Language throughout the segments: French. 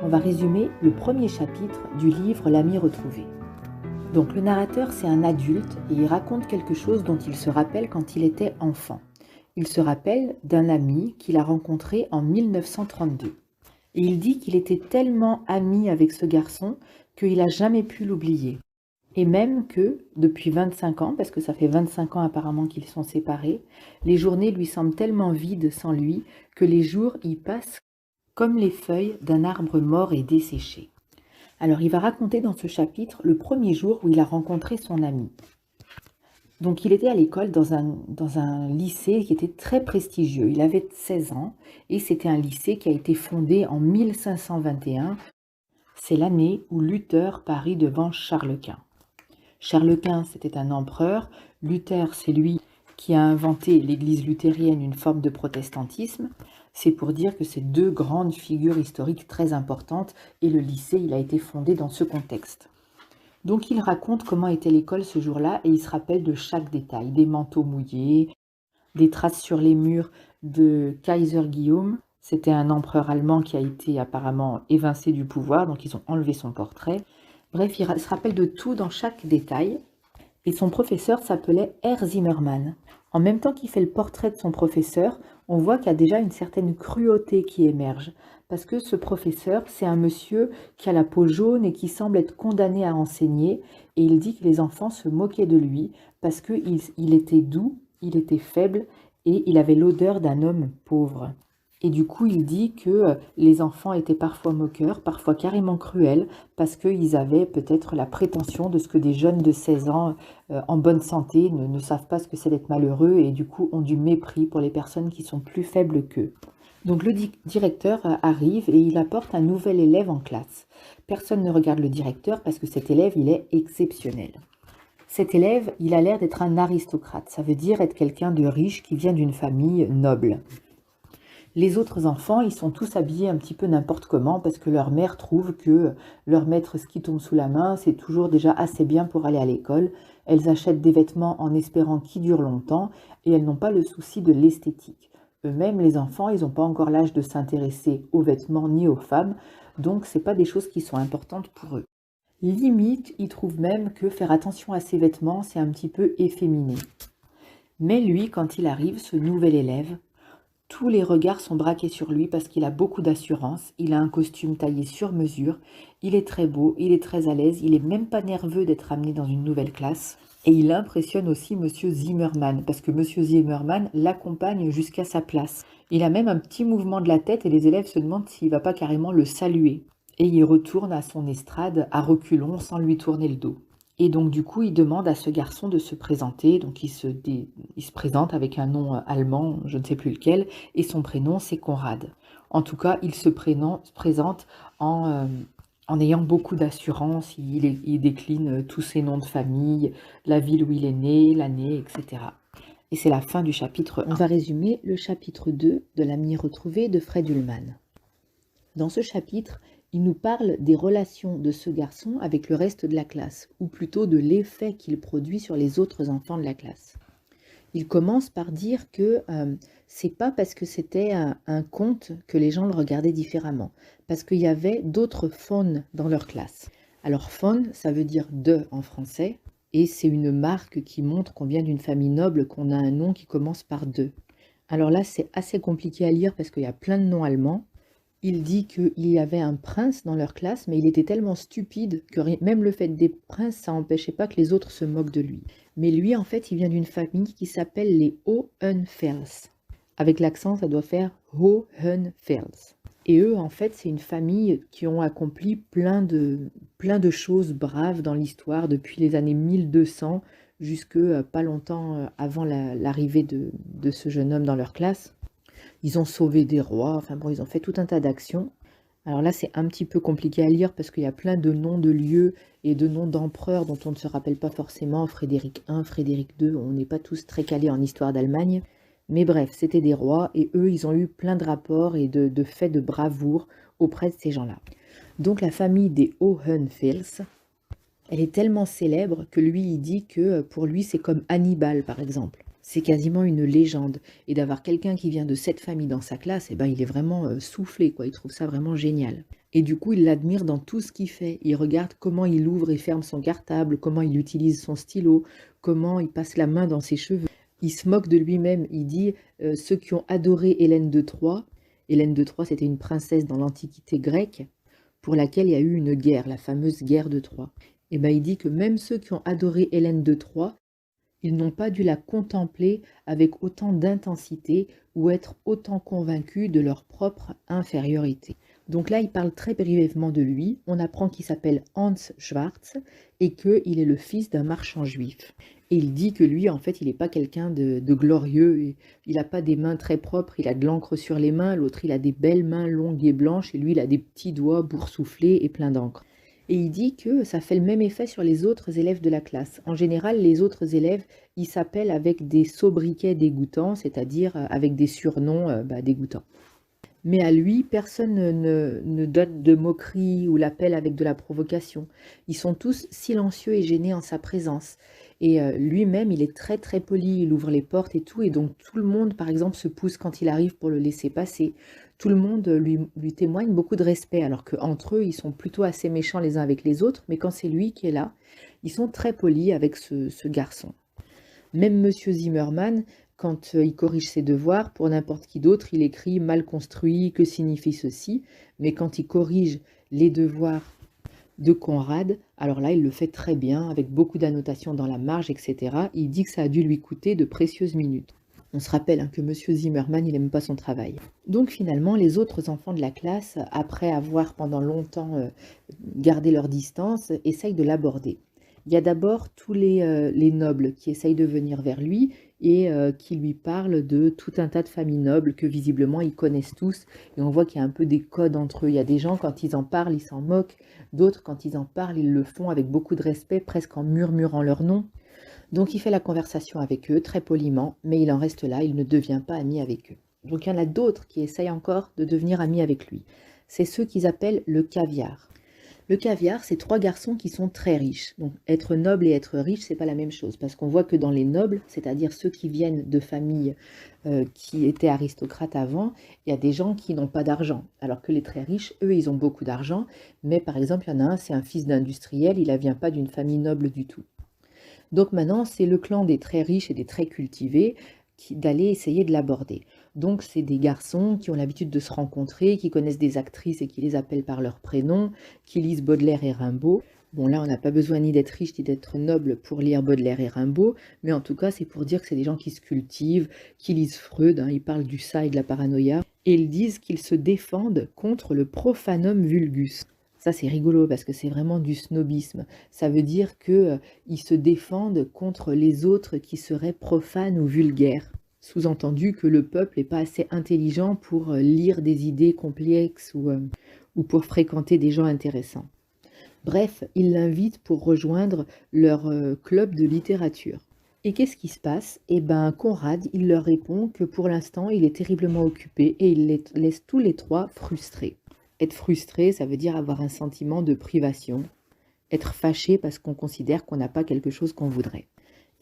On va résumer le premier chapitre du livre L'ami retrouvé. Donc le narrateur, c'est un adulte et il raconte quelque chose dont il se rappelle quand il était enfant. Il se rappelle d'un ami qu'il a rencontré en 1932. Et il dit qu'il était tellement ami avec ce garçon qu'il n'a jamais pu l'oublier. Et même que, depuis 25 ans, parce que ça fait 25 ans apparemment qu'ils sont séparés, les journées lui semblent tellement vides sans lui que les jours y passent comme les feuilles d'un arbre mort et desséché. Alors il va raconter dans ce chapitre le premier jour où il a rencontré son ami. Donc il était à l'école dans un lycée qui était très prestigieux. Il avait 16 ans et c'était un lycée qui a été fondé en 1521. C'est l'année où Luther parit devant Charles Quint. Charles Quint, c'était un empereur. Luther, c'est lui qui a inventé l'église luthérienne, une forme de protestantisme. C'est pour dire que c'est deux grandes figures historiques très importantes et le lycée, il a été fondé dans ce contexte. Donc il raconte comment était l'école ce jour-là et il se rappelle de chaque détail, des manteaux mouillés, des traces sur les murs de Kaiser Guillaume. C'était un empereur allemand qui a été apparemment évincé du pouvoir, donc ils ont enlevé son portrait. Bref, il se rappelle de tout dans chaque détail. Et son professeur s'appelait Herr Zimmermann. En même temps qu'il fait le portrait de son professeur, on voit qu'il y a déjà une certaine cruauté qui émerge. Parce que ce professeur, c'est un monsieur qui a la peau jaune et qui semble être condamné à enseigner. Et il dit que les enfants se moquaient de lui parce qu'il était doux, il était faible et il avait l'odeur d'un homme pauvre. Et du coup, il dit que les enfants étaient parfois moqueurs, parfois carrément cruels, parce qu'ils avaient peut-être la prétention de ce que des jeunes de 16 ans en bonne santé ne savent pas ce que c'est d'être malheureux et du coup ont du mépris pour les personnes qui sont plus faibles qu'eux. Donc le directeur arrive et il apporte un nouvel élève en classe. Personne ne regarde le directeur parce que cet élève, il est exceptionnel. Cet élève, il a l'air d'être un aristocrate, ça veut dire être quelqu'un de riche qui vient d'une famille noble. Les autres enfants, ils sont tous habillés un petit peu n'importe comment parce que leur mère trouve que leur mettre ce qui tombe sous la main, c'est toujours déjà assez bien pour aller à l'école. Elles achètent des vêtements en espérant qu'ils durent longtemps et elles n'ont pas le souci de l'esthétique. Eux-mêmes, les enfants, ils n'ont pas encore l'âge de s'intéresser aux vêtements ni aux femmes, donc c'est pas des choses qui sont importantes pour eux. Limite, ils trouvent même que faire attention à ses vêtements, c'est un petit peu efféminé. Mais lui, quand il arrive, ce nouvel élève, tous les regards sont braqués sur lui parce qu'il a beaucoup d'assurance, il a un costume taillé sur mesure, il est très beau, il est très à l'aise, il est même pas nerveux d'être amené dans une nouvelle classe. Et il impressionne aussi Monsieur Zimmermann, parce que Monsieur Zimmermann l'accompagne jusqu'à sa place. Il a même un petit mouvement de la tête et les élèves se demandent s'il va pas carrément le saluer. Et il retourne à son estrade à reculons sans lui tourner le dos. Et donc du coup, il demande à ce garçon de se présenter. Donc il se présente avec un nom allemand, je ne sais plus lequel, et son prénom c'est Conrad. En tout cas, il se présente en ayant beaucoup d'assurance. Il décline tous ses noms de famille, la ville où il est né, l'année, etc. Et c'est la fin du chapitre 1. On va résumer le chapitre 2 de L'ami retrouvé de Fred Ullmann. Dans ce chapitre, il nous parle des relations de ce garçon avec le reste de la classe, ou plutôt de l'effet qu'il produit sur les autres enfants de la classe. Il commence par dire que c'est pas parce que c'était un conte que les gens le regardaient différemment, parce qu'il y avait d'autres faunes dans leur classe. Alors faune, ça veut dire de en français, et c'est une marque qui montre qu'on vient d'une famille noble, qu'on a un nom qui commence par de. Alors là, c'est assez compliqué à lire parce qu'il y a plein de noms allemands. Il dit qu'il y avait un prince dans leur classe, mais il était tellement stupide que même le fait des princes, ça n'empêchait pas que les autres se moquent de lui. Mais lui, en fait, il vient d'une famille qui s'appelle les Hohenfels. Avec l'accent, ça doit faire Hohenfels. Et eux, en fait, c'est une famille qui ont accompli plein de choses braves dans l'histoire depuis les années 1200 jusque pas longtemps avant l'arrivée de ce jeune homme dans leur classe. Ils ont sauvé des rois, enfin bon, ils ont fait tout un tas d'actions. Alors là, c'est un petit peu compliqué à lire parce qu'il y a plein de noms de lieux et de noms d'empereurs dont on ne se rappelle pas forcément. Frédéric I, Frédéric II, on n'est pas tous très calés en histoire d'Allemagne. Mais bref, c'était des rois et eux, ils ont eu plein de rapports et de faits de bravoure auprès de ces gens-là. Donc la famille des Hohenfels, elle est tellement célèbre que lui, il dit que pour lui, c'est comme Hannibal, par exemple. C'est quasiment une légende. Et d'avoir quelqu'un qui vient de cette famille dans sa classe, eh ben, il est vraiment soufflé, quoi. Il trouve ça vraiment génial. Et du coup, il l'admire dans tout ce qu'il fait. Il regarde comment il ouvre et ferme son cartable, comment il utilise son stylo, comment il passe la main dans ses cheveux. Il se moque de lui-même. Il dit ceux qui ont adoré Hélène de Troie, c'était une princesse dans l'Antiquité grecque, pour laquelle il y a eu une guerre, la fameuse guerre de Troie. Et ben, il dit que même ceux qui ont adoré Hélène de Troie, ils n'ont pas dû la contempler avec autant d'intensité ou être autant convaincus de leur propre infériorité. Donc là, il parle très brièvement de lui. On apprend qu'il s'appelle Hans Schwarz et qu'il est le fils d'un marchand juif. Et il dit que lui, en fait, il n'est pas quelqu'un de glorieux. Il n'a pas des mains très propres, il a de l'encre sur les mains. L'autre, il a des belles mains longues et blanches. Et lui, il a des petits doigts boursouflés et pleins d'encre. Et il dit que ça fait le même effet sur les autres élèves de la classe. En général, les autres élèves, ils s'appellent avec des sobriquets dégoûtants, c'est-à-dire avec des surnoms dégoûtants. Mais à lui, personne ne donne de moquerie ou l'appelle avec de la provocation. Ils sont tous silencieux et gênés en sa présence. Et lui-même, il est très très poli, il ouvre les portes et tout, et donc tout le monde, par exemple, se pousse quand il arrive pour le laisser passer. Tout le monde lui témoigne beaucoup de respect, alors qu'entre eux, ils sont plutôt assez méchants les uns avec les autres, mais quand c'est lui qui est là, ils sont très polis avec ce garçon. Même Monsieur Zimmermann, quand il corrige ses devoirs, pour n'importe qui d'autre, il écrit mal construit, que signifie ceci, mais quand il corrige les devoirs de Conrad, alors là, il le fait très bien, avec beaucoup d'annotations dans la marge, etc. Il dit que ça a dû lui coûter de précieuses minutes. On se rappelle que Monsieur Zimmermann, il n'aime pas son travail. Donc finalement, les autres enfants de la classe, après avoir pendant longtemps gardé leur distance, essayent de l'aborder. Il y a d'abord tous les nobles qui essayent de venir vers lui et qui lui parlent de tout un tas de familles nobles que visiblement ils connaissent tous. Et on voit qu'il y a un peu des codes entre eux. Il y a des gens, quand ils en parlent, ils s'en moquent. D'autres, quand ils en parlent, ils le font avec beaucoup de respect, presque en murmurant leur nom. Donc il fait la conversation avec eux, très poliment, mais il en reste là, il ne devient pas ami avec eux. Donc il y en a d'autres qui essayent encore de devenir amis avec lui. C'est ceux qu'ils appellent le caviar. Le caviar, c'est trois garçons qui sont très riches. Donc être noble et être riche, c'est pas la même chose, parce qu'on voit que dans les nobles, c'est-à-dire ceux qui viennent de familles qui étaient aristocrates avant, il y a des gens qui n'ont pas d'argent, alors que les très riches, eux, ils ont beaucoup d'argent. Mais par exemple, il y en a un, c'est un fils d'industriel, il ne vient pas d'une famille noble du tout. Donc maintenant, c'est le clan des très riches et des très cultivés d'aller essayer de l'aborder. Donc c'est des garçons qui ont l'habitude de se rencontrer, qui connaissent des actrices et qui les appellent par leur prénom, qui lisent Baudelaire et Rimbaud. Bon là, on n'a pas besoin ni d'être riche ni d'être noble pour lire Baudelaire et Rimbaud, mais en tout cas, c'est pour dire que c'est des gens qui se cultivent, qui lisent Freud, ils parlent du ça et de la paranoïa, et ils disent qu'ils se défendent contre le profanum vulgus. Ça, c'est rigolo parce que c'est vraiment du snobisme. Ça veut dire qu'ils se défendent contre les autres qui seraient profanes ou vulgaires. Sous-entendu que le peuple n'est pas assez intelligent pour lire des idées complexes ou pour fréquenter des gens intéressants. Bref, ils l'invitent pour rejoindre leur club de littérature. Et qu'est-ce qui se passe? Eh ben, Conrad, il leur répond que pour l'instant, il est terriblement occupé et il les laisse tous les trois frustrés. Être frustré, ça veut dire avoir un sentiment de privation, être fâché parce qu'on considère qu'on n'a pas quelque chose qu'on voudrait.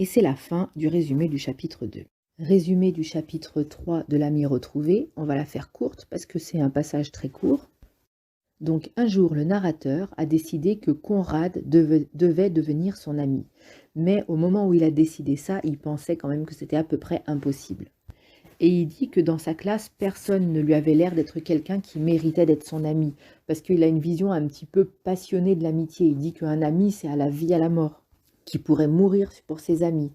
Et c'est la fin du résumé du chapitre 2. Résumé du chapitre 3 de l'ami retrouvé, on va la faire courte parce que c'est un passage très court. Donc un jour, le narrateur a décidé que Conrad devait devenir son ami. Mais au moment où il a décidé ça, il pensait quand même que c'était à peu près impossible. Et il dit que dans sa classe, personne ne lui avait l'air d'être quelqu'un qui méritait d'être son ami, parce qu'il a une vision un petit peu passionnée de l'amitié. Il dit qu'un ami, c'est à la vie, à la mort, qui pourrait mourir pour ses amis.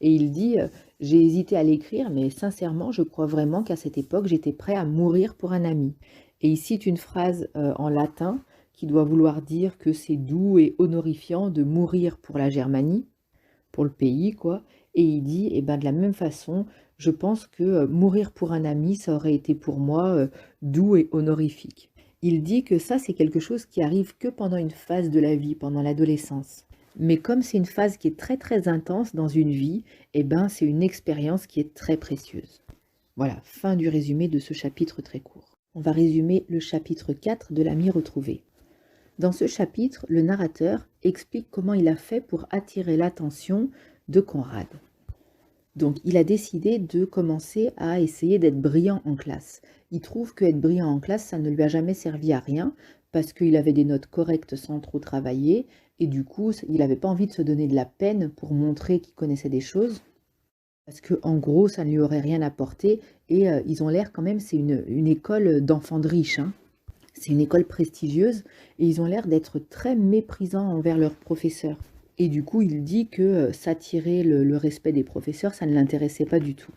Et il dit, j'ai hésité à l'écrire, mais sincèrement, je crois vraiment qu'à cette époque, j'étais prêt à mourir pour un ami. Et il cite une phrase en latin qui doit vouloir dire que c'est doux et honorifiant de mourir pour la Germanie, pour le pays, quoi. Et il dit, eh ben, de la même façon, je pense que mourir pour un ami, ça aurait été pour moi doux et honorifique. Il dit que ça, c'est quelque chose qui arrive que pendant une phase de la vie, pendant l'adolescence. Mais comme c'est une phase qui est très très intense dans une vie, eh ben, c'est une expérience qui est très précieuse. Voilà, fin du résumé de ce chapitre très court. On va résumer le chapitre 4 de l'ami retrouvé. Dans ce chapitre, le narrateur explique comment il a fait pour attirer l'attention de Conrad. Donc, il a décidé de commencer à essayer d'être brillant en classe. Il trouve qu'être brillant en classe, ça ne lui a jamais servi à rien, parce qu'il avait des notes correctes sans trop travailler, et du coup, il n'avait pas envie de se donner de la peine pour montrer qu'il connaissait des choses, parce que en gros, ça ne lui aurait rien apporté, et ils ont l'air quand même, c'est une école d'enfants de riches, hein. C'est une école prestigieuse, et ils ont l'air d'être très méprisants envers leurs professeurs. Et du coup, il dit que s'attirer le respect des professeurs, ça ne l'intéressait pas du tout.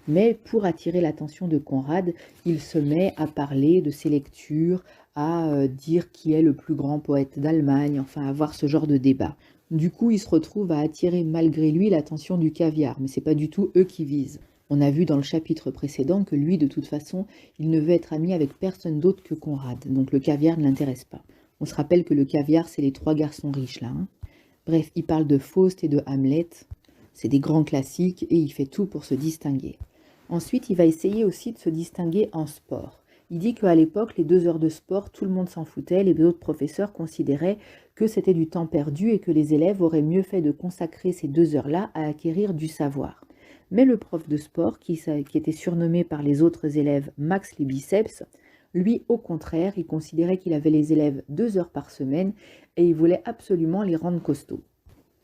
Mais pour attirer l'attention de Conrad, il se met à parler de ses lectures, à dire qui est le plus grand poète d'Allemagne, enfin à avoir ce genre de débat. Du coup, il se retrouve à attirer malgré lui l'attention du caviar, mais c'est pas du tout eux qui visent. On a vu dans le chapitre précédent que lui, de toute façon, il ne veut être ami avec personne d'autre que Conrad, donc le caviar ne l'intéresse pas. On se rappelle que le caviar, c'est les trois garçons riches là, hein. Bref, il parle de Faust et de Hamlet, c'est des grands classiques et il fait tout pour se distinguer. Ensuite, il va essayer aussi de se distinguer en sport. Il dit qu'à l'époque, les 2 heures de sport, tout le monde s'en foutait, les autres professeurs considéraient que c'était du temps perdu et que les élèves auraient mieux fait de consacrer ces 2 heures-là à acquérir du savoir. Mais le prof de sport, qui était surnommé par les autres élèves Max les biceps, lui, au contraire, il considérait qu'il avait les élèves 2 heures par semaine et il voulait absolument les rendre costauds.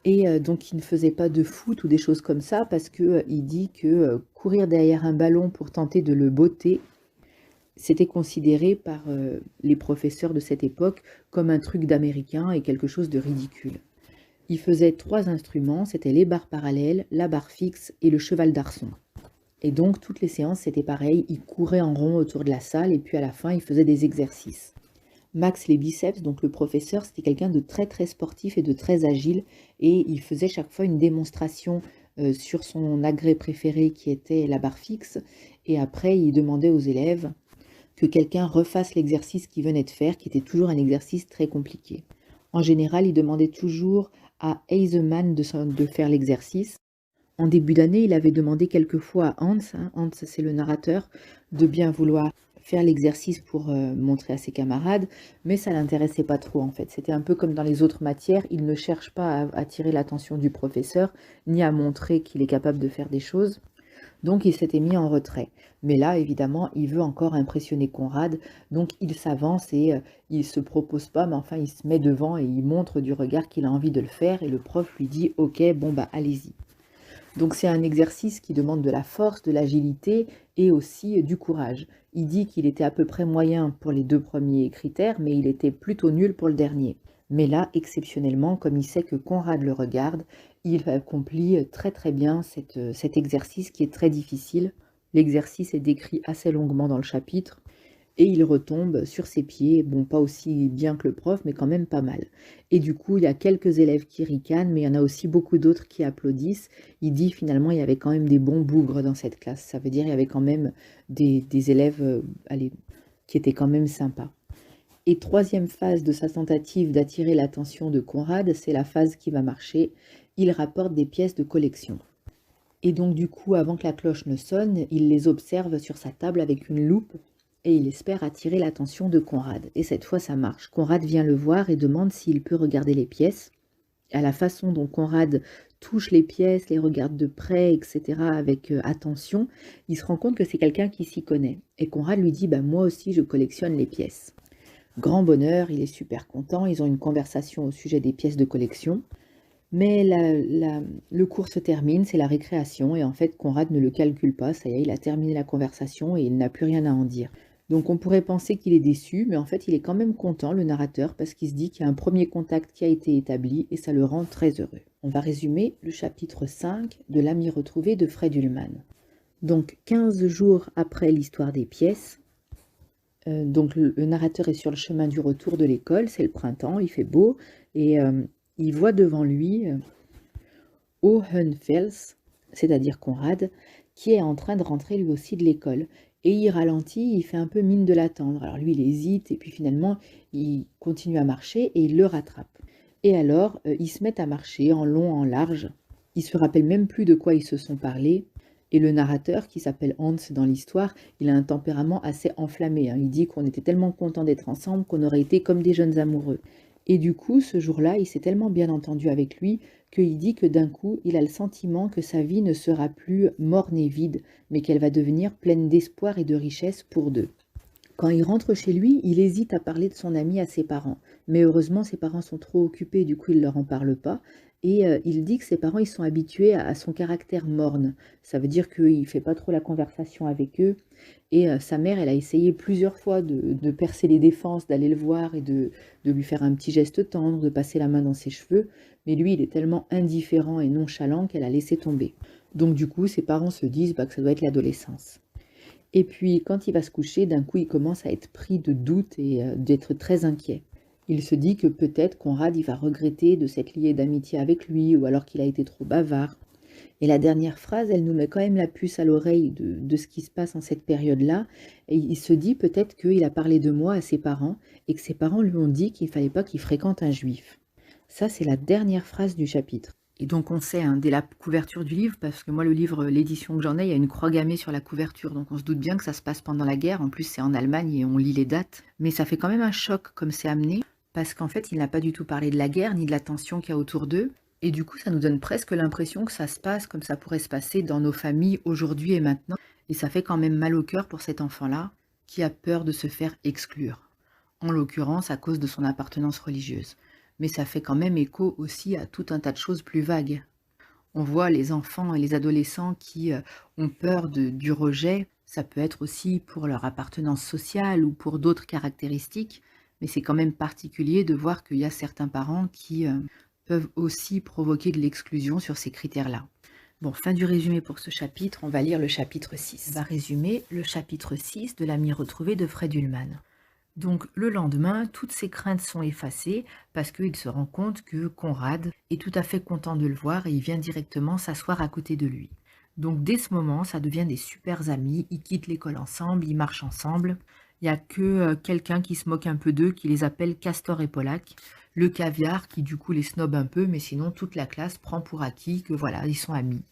Et donc il ne faisait pas de foot ou des choses comme ça parce que, il dit que, courir derrière un ballon pour tenter de le botter, c'était considéré par, les professeurs de cette époque comme un truc d'américain et quelque chose de ridicule. Il faisait 3 instruments, c'était les barres parallèles, la barre fixe et le cheval d'arçon. Et donc toutes les séances, c'était pareil, il courait en rond autour de la salle et puis à la fin, il faisait des exercices. Max les biceps, donc le professeur, c'était quelqu'un de très très sportif et de très agile et il faisait chaque fois une démonstration sur son agrès préféré qui était la barre fixe et après il demandait aux élèves que quelqu'un refasse l'exercice qu'il venait de faire, qui était toujours un exercice très compliqué. En général, il demandait toujours à Eisenman de faire l'exercice. En début d'année, il avait demandé quelquefois à Hans, hein, Hans c'est le narrateur, de bien vouloir faire l'exercice pour montrer à ses camarades, mais ça l'intéressait pas trop en fait. C'était un peu comme dans les autres matières, il ne cherche pas à attirer l'attention du professeur, ni à montrer qu'il est capable de faire des choses. Donc il s'était mis en retrait. Mais là, évidemment, il veut encore impressionner Conrad, donc il s'avance et il se propose pas, mais enfin il se met devant et il montre du regard qu'il a envie de le faire et le prof lui dit « Ok, bon bah allez-y ». Donc c'est un exercice qui demande de la force, de l'agilité et aussi du courage. Il dit qu'il était à peu près moyen pour les 2 premiers critères, mais il était plutôt nul pour le dernier. Mais là, exceptionnellement, comme il sait que Conrad le regarde, il accomplit très très bien cet exercice qui est très difficile. L'exercice est décrit assez longuement dans le chapitre. Et il retombe sur ses pieds, bon pas aussi bien que le prof, mais quand même pas mal. Et du coup, il y a quelques élèves qui ricanent, mais il y en a aussi beaucoup d'autres qui applaudissent. Il dit finalement il y avait quand même des bons bougres dans cette classe. Ça veut dire il y avait quand même des élèves allez, qui étaient quand même sympas. Et troisième phase de sa tentative d'attirer l'attention de Conrad, c'est la phase qui va marcher. Il rapporte des pièces de collection. Et donc du coup, avant que la cloche ne sonne, il les observe sur sa table avec une loupe et il espère attirer l'attention de Conrad. Et cette fois, ça marche. Conrad vient le voir et demande s'il peut regarder les pièces. À la façon dont Conrad touche les pièces, les regarde de près, etc., avec attention, il se rend compte que c'est quelqu'un qui s'y connaît. Et Conrad lui dit, bah, moi aussi, je collectionne les pièces. Grand bonheur, il est super content, ils ont une conversation au sujet des pièces de collection. Mais le cours se termine, c'est la récréation, et en fait, Conrad ne le calcule pas, ça y est, il a terminé la conversation et il n'a plus rien à en dire. Donc on pourrait penser qu'il est déçu, mais en fait il est quand même content, le narrateur, parce qu'il se dit qu'il y a un premier contact qui a été établi et ça le rend très heureux. On va résumer le chapitre 5 de L'ami retrouvé de Fred Ullman. Donc 15 jours après l'histoire des pièces, donc le narrateur est sur le chemin du retour de l'école, c'est le printemps, il fait beau, et il voit devant lui Hohenfels, c'est-à-dire Conrad, qui est en train de rentrer lui aussi de l'école. Et il ralentit, il fait un peu mine de l'attendre. Alors lui, il hésite, et puis finalement, il continue à marcher et il le rattrape. Et alors, ils se mettent à marcher en long, en large. Ils se rappellent même plus de quoi ils se sont parlé. Et le narrateur, qui s'appelle Hans dans l'histoire, il a un tempérament assez enflammé, hein. Il dit qu'on était tellement contents d'être ensemble qu'on aurait été comme des jeunes amoureux. Et du coup, ce jour-là, il s'est tellement bien entendu avec lui qu'il dit que d'un coup, il a le sentiment que sa vie ne sera plus morne et vide, mais qu'elle va devenir pleine d'espoir et de richesse pour deux. Quand il rentre chez lui, il hésite à parler de son ami à ses parents. Mais heureusement, ses parents sont trop occupés, du coup, il ne leur en parle pas. Et il dit que ses parents, ils sont habitués à son caractère morne. Ça veut dire qu'il ne fait pas trop la conversation avec eux. Et sa mère, elle a essayé plusieurs fois de percer les défenses, d'aller le voir et de lui faire un petit geste tendre, de passer la main dans ses cheveux. Mais lui, il est tellement indifférent et nonchalant qu'elle a laissé tomber. Donc du coup, ses parents se disent que ça doit être l'adolescence. Et puis, quand il va se coucher, d'un coup, il commence à être pris de doutes et d'être très inquiet. Il se dit que peut-être Conrad, il va regretter de s'être lié d'amitié avec lui, ou alors qu'il a été trop bavard. Et la dernière phrase, elle nous met quand même la puce à l'oreille de ce qui se passe en cette période-là. Et il se dit peut-être qu'il a parlé de moi à ses parents, et que ses parents lui ont dit qu'il ne fallait pas qu'il fréquente un juif. Ça, c'est la dernière phrase du chapitre. Et donc on sait, dès la couverture du livre, parce que moi le livre, l'édition que j'en ai, il y a une croix gammée sur la couverture, donc on se doute bien que ça se passe pendant la guerre, en plus c'est en Allemagne et on lit les dates, mais ça fait quand même un choc comme c'est amené, parce qu'en fait il n'a pas du tout parlé de la guerre, ni de la tension qu'il y a autour d'eux, et du coup ça nous donne presque l'impression que ça se passe comme ça pourrait se passer dans nos familles aujourd'hui et maintenant, et ça fait quand même mal au cœur pour cet enfant-là, qui a peur de se faire exclure, en l'occurrence à cause de son appartenance religieuse. Mais ça fait quand même écho aussi à tout un tas de choses plus vagues. On voit les enfants et les adolescents qui ont peur du rejet, ça peut être aussi pour leur appartenance sociale ou pour d'autres caractéristiques, mais c'est quand même particulier de voir qu'il y a certains parents qui peuvent aussi provoquer de l'exclusion sur ces critères-là. Bon, fin du résumé pour ce chapitre, on va lire le chapitre 6. On va résumer le chapitre 6 de l'ami retrouvé de Fred Ullmann. Donc le lendemain, toutes ses craintes sont effacées parce qu'il se rend compte que Conrad est tout à fait content de le voir et il vient directement s'asseoir à côté de lui. Donc dès ce moment, ça devient des super amis, ils quittent l'école ensemble, ils marchent ensemble. Il n'y a que quelqu'un qui se moque un peu d'eux, qui les appelle Castor et Pollack, le caviar qui du coup les snob un peu, mais sinon toute la classe prend pour acquis que voilà, ils sont amis.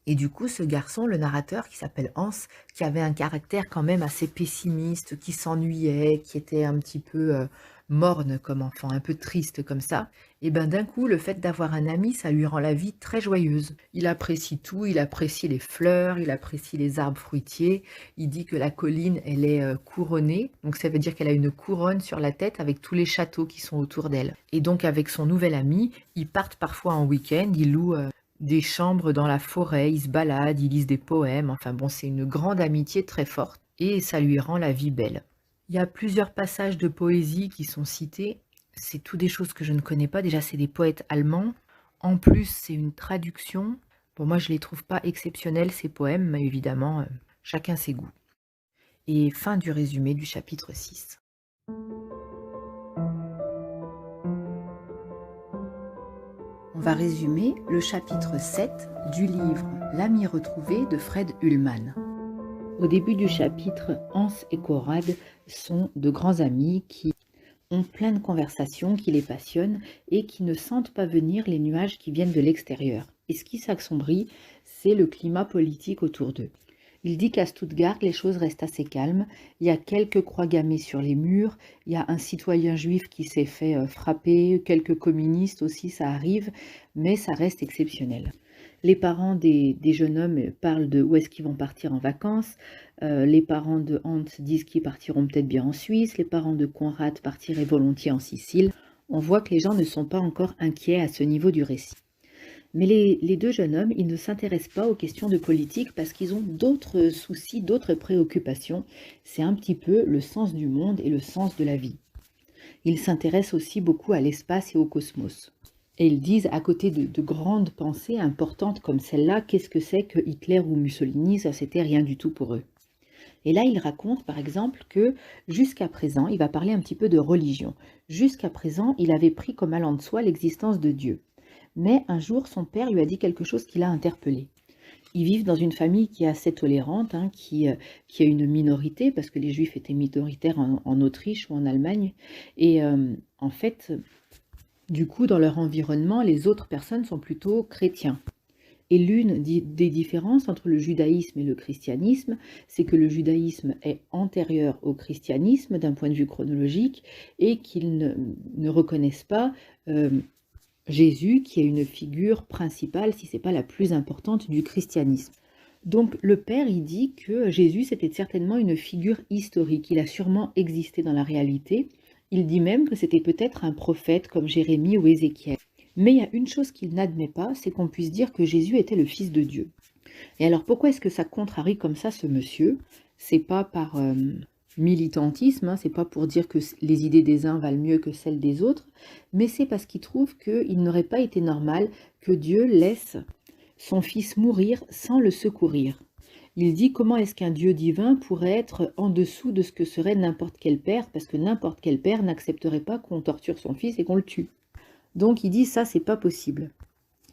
Et du coup, ce garçon, le narrateur, qui s'appelle Hans, qui avait un caractère quand même assez pessimiste, qui s'ennuyait, qui était un petit peu morne comme enfant, un peu triste comme ça, et ben d'un coup, le fait d'avoir un ami, ça lui rend la vie très joyeuse. Il apprécie tout, il apprécie les fleurs, il apprécie les arbres fruitiers, il dit que la colline, elle est couronnée, donc ça veut dire qu'elle a une couronne sur la tête avec tous les châteaux qui sont autour d'elle. Et donc avec son nouvel ami, ils partent parfois en week-end, ils louent des chambres dans la forêt, ils se baladent, ils lisent des poèmes, enfin bon, c'est une grande amitié très forte et ça lui rend la vie belle. Il y a plusieurs passages de poésie qui sont cités, c'est tout des choses que je ne connais pas, déjà c'est des poètes allemands, en plus c'est une traduction, bon moi je les trouve pas exceptionnels ces poèmes, mais évidemment chacun ses goûts. Et fin du résumé du chapitre 6. On va résumer le chapitre 7 du livre L'ami retrouvé de Fred Ullmann. Au début du chapitre, Hans et Conrad sont de grands amis qui ont plein de conversations qui les passionnent et qui ne sentent pas venir les nuages qui viennent de l'extérieur. Et ce qui s'assombrit, c'est le climat politique autour d'eux. Il dit qu'à Stuttgart, les choses restent assez calmes. Il y a quelques croix gammées sur les murs, il y a un citoyen juif qui s'est fait frapper, quelques communistes aussi, ça arrive, mais ça reste exceptionnel. Les parents des jeunes hommes parlent de où est-ce qu'ils vont partir en vacances. Les parents de Hans disent qu'ils partiront peut-être bien en Suisse. Les parents de Conrad partiraient volontiers en Sicile. On voit que les gens ne sont pas encore inquiets à ce niveau du récit. Mais les deux jeunes hommes, ils ne s'intéressent pas aux questions de politique parce qu'ils ont d'autres soucis, d'autres préoccupations. C'est un petit peu le sens du monde et le sens de la vie. Ils s'intéressent aussi beaucoup à l'espace et au cosmos. Et ils disent, à côté de grandes pensées importantes comme celle-là, qu'est-ce que c'est que Hitler ou Mussolini, ça c'était rien du tout pour eux. Et là, il raconte par exemple que jusqu'à présent, il va parler un petit peu de religion. Jusqu'à présent, il avait pris comme allant de soi l'existence de Dieu. Mais un jour, son père lui a dit quelque chose qui l'a interpellé. Ils vivent dans une famille qui est assez tolérante, qui a une minorité, parce que les Juifs étaient minoritaires en Autriche ou en Allemagne. Et en fait, du coup, dans leur environnement, les autres personnes sont plutôt chrétiens. Et l'une des différences entre le judaïsme et le christianisme, c'est que le judaïsme est antérieur au christianisme d'un point de vue chronologique et qu'ils ne reconnaissent pas Jésus, qui est une figure principale, si ce n'est pas la plus importante du christianisme. Donc le père, il dit que Jésus, c'était certainement une figure historique, il a sûrement existé dans la réalité. Il dit même que c'était peut-être un prophète comme Jérémie ou Ézéchiel. Mais il y a une chose qu'il n'admet pas, c'est qu'on puisse dire que Jésus était le Fils de Dieu. Et alors pourquoi est-ce que ça contrarie comme ça ce monsieur? C'est pas par militantisme, hein, c'est pas pour dire que les idées des uns valent mieux que celles des autres, mais c'est parce qu'il trouve qu'il n'aurait pas été normal que Dieu laisse son fils mourir sans le secourir. Il dit comment est-ce qu'un Dieu divin pourrait être en dessous de ce que serait n'importe quel père, parce que n'importe quel père n'accepterait pas qu'on torture son fils et qu'on le tue. Donc il dit ça c'est pas possible,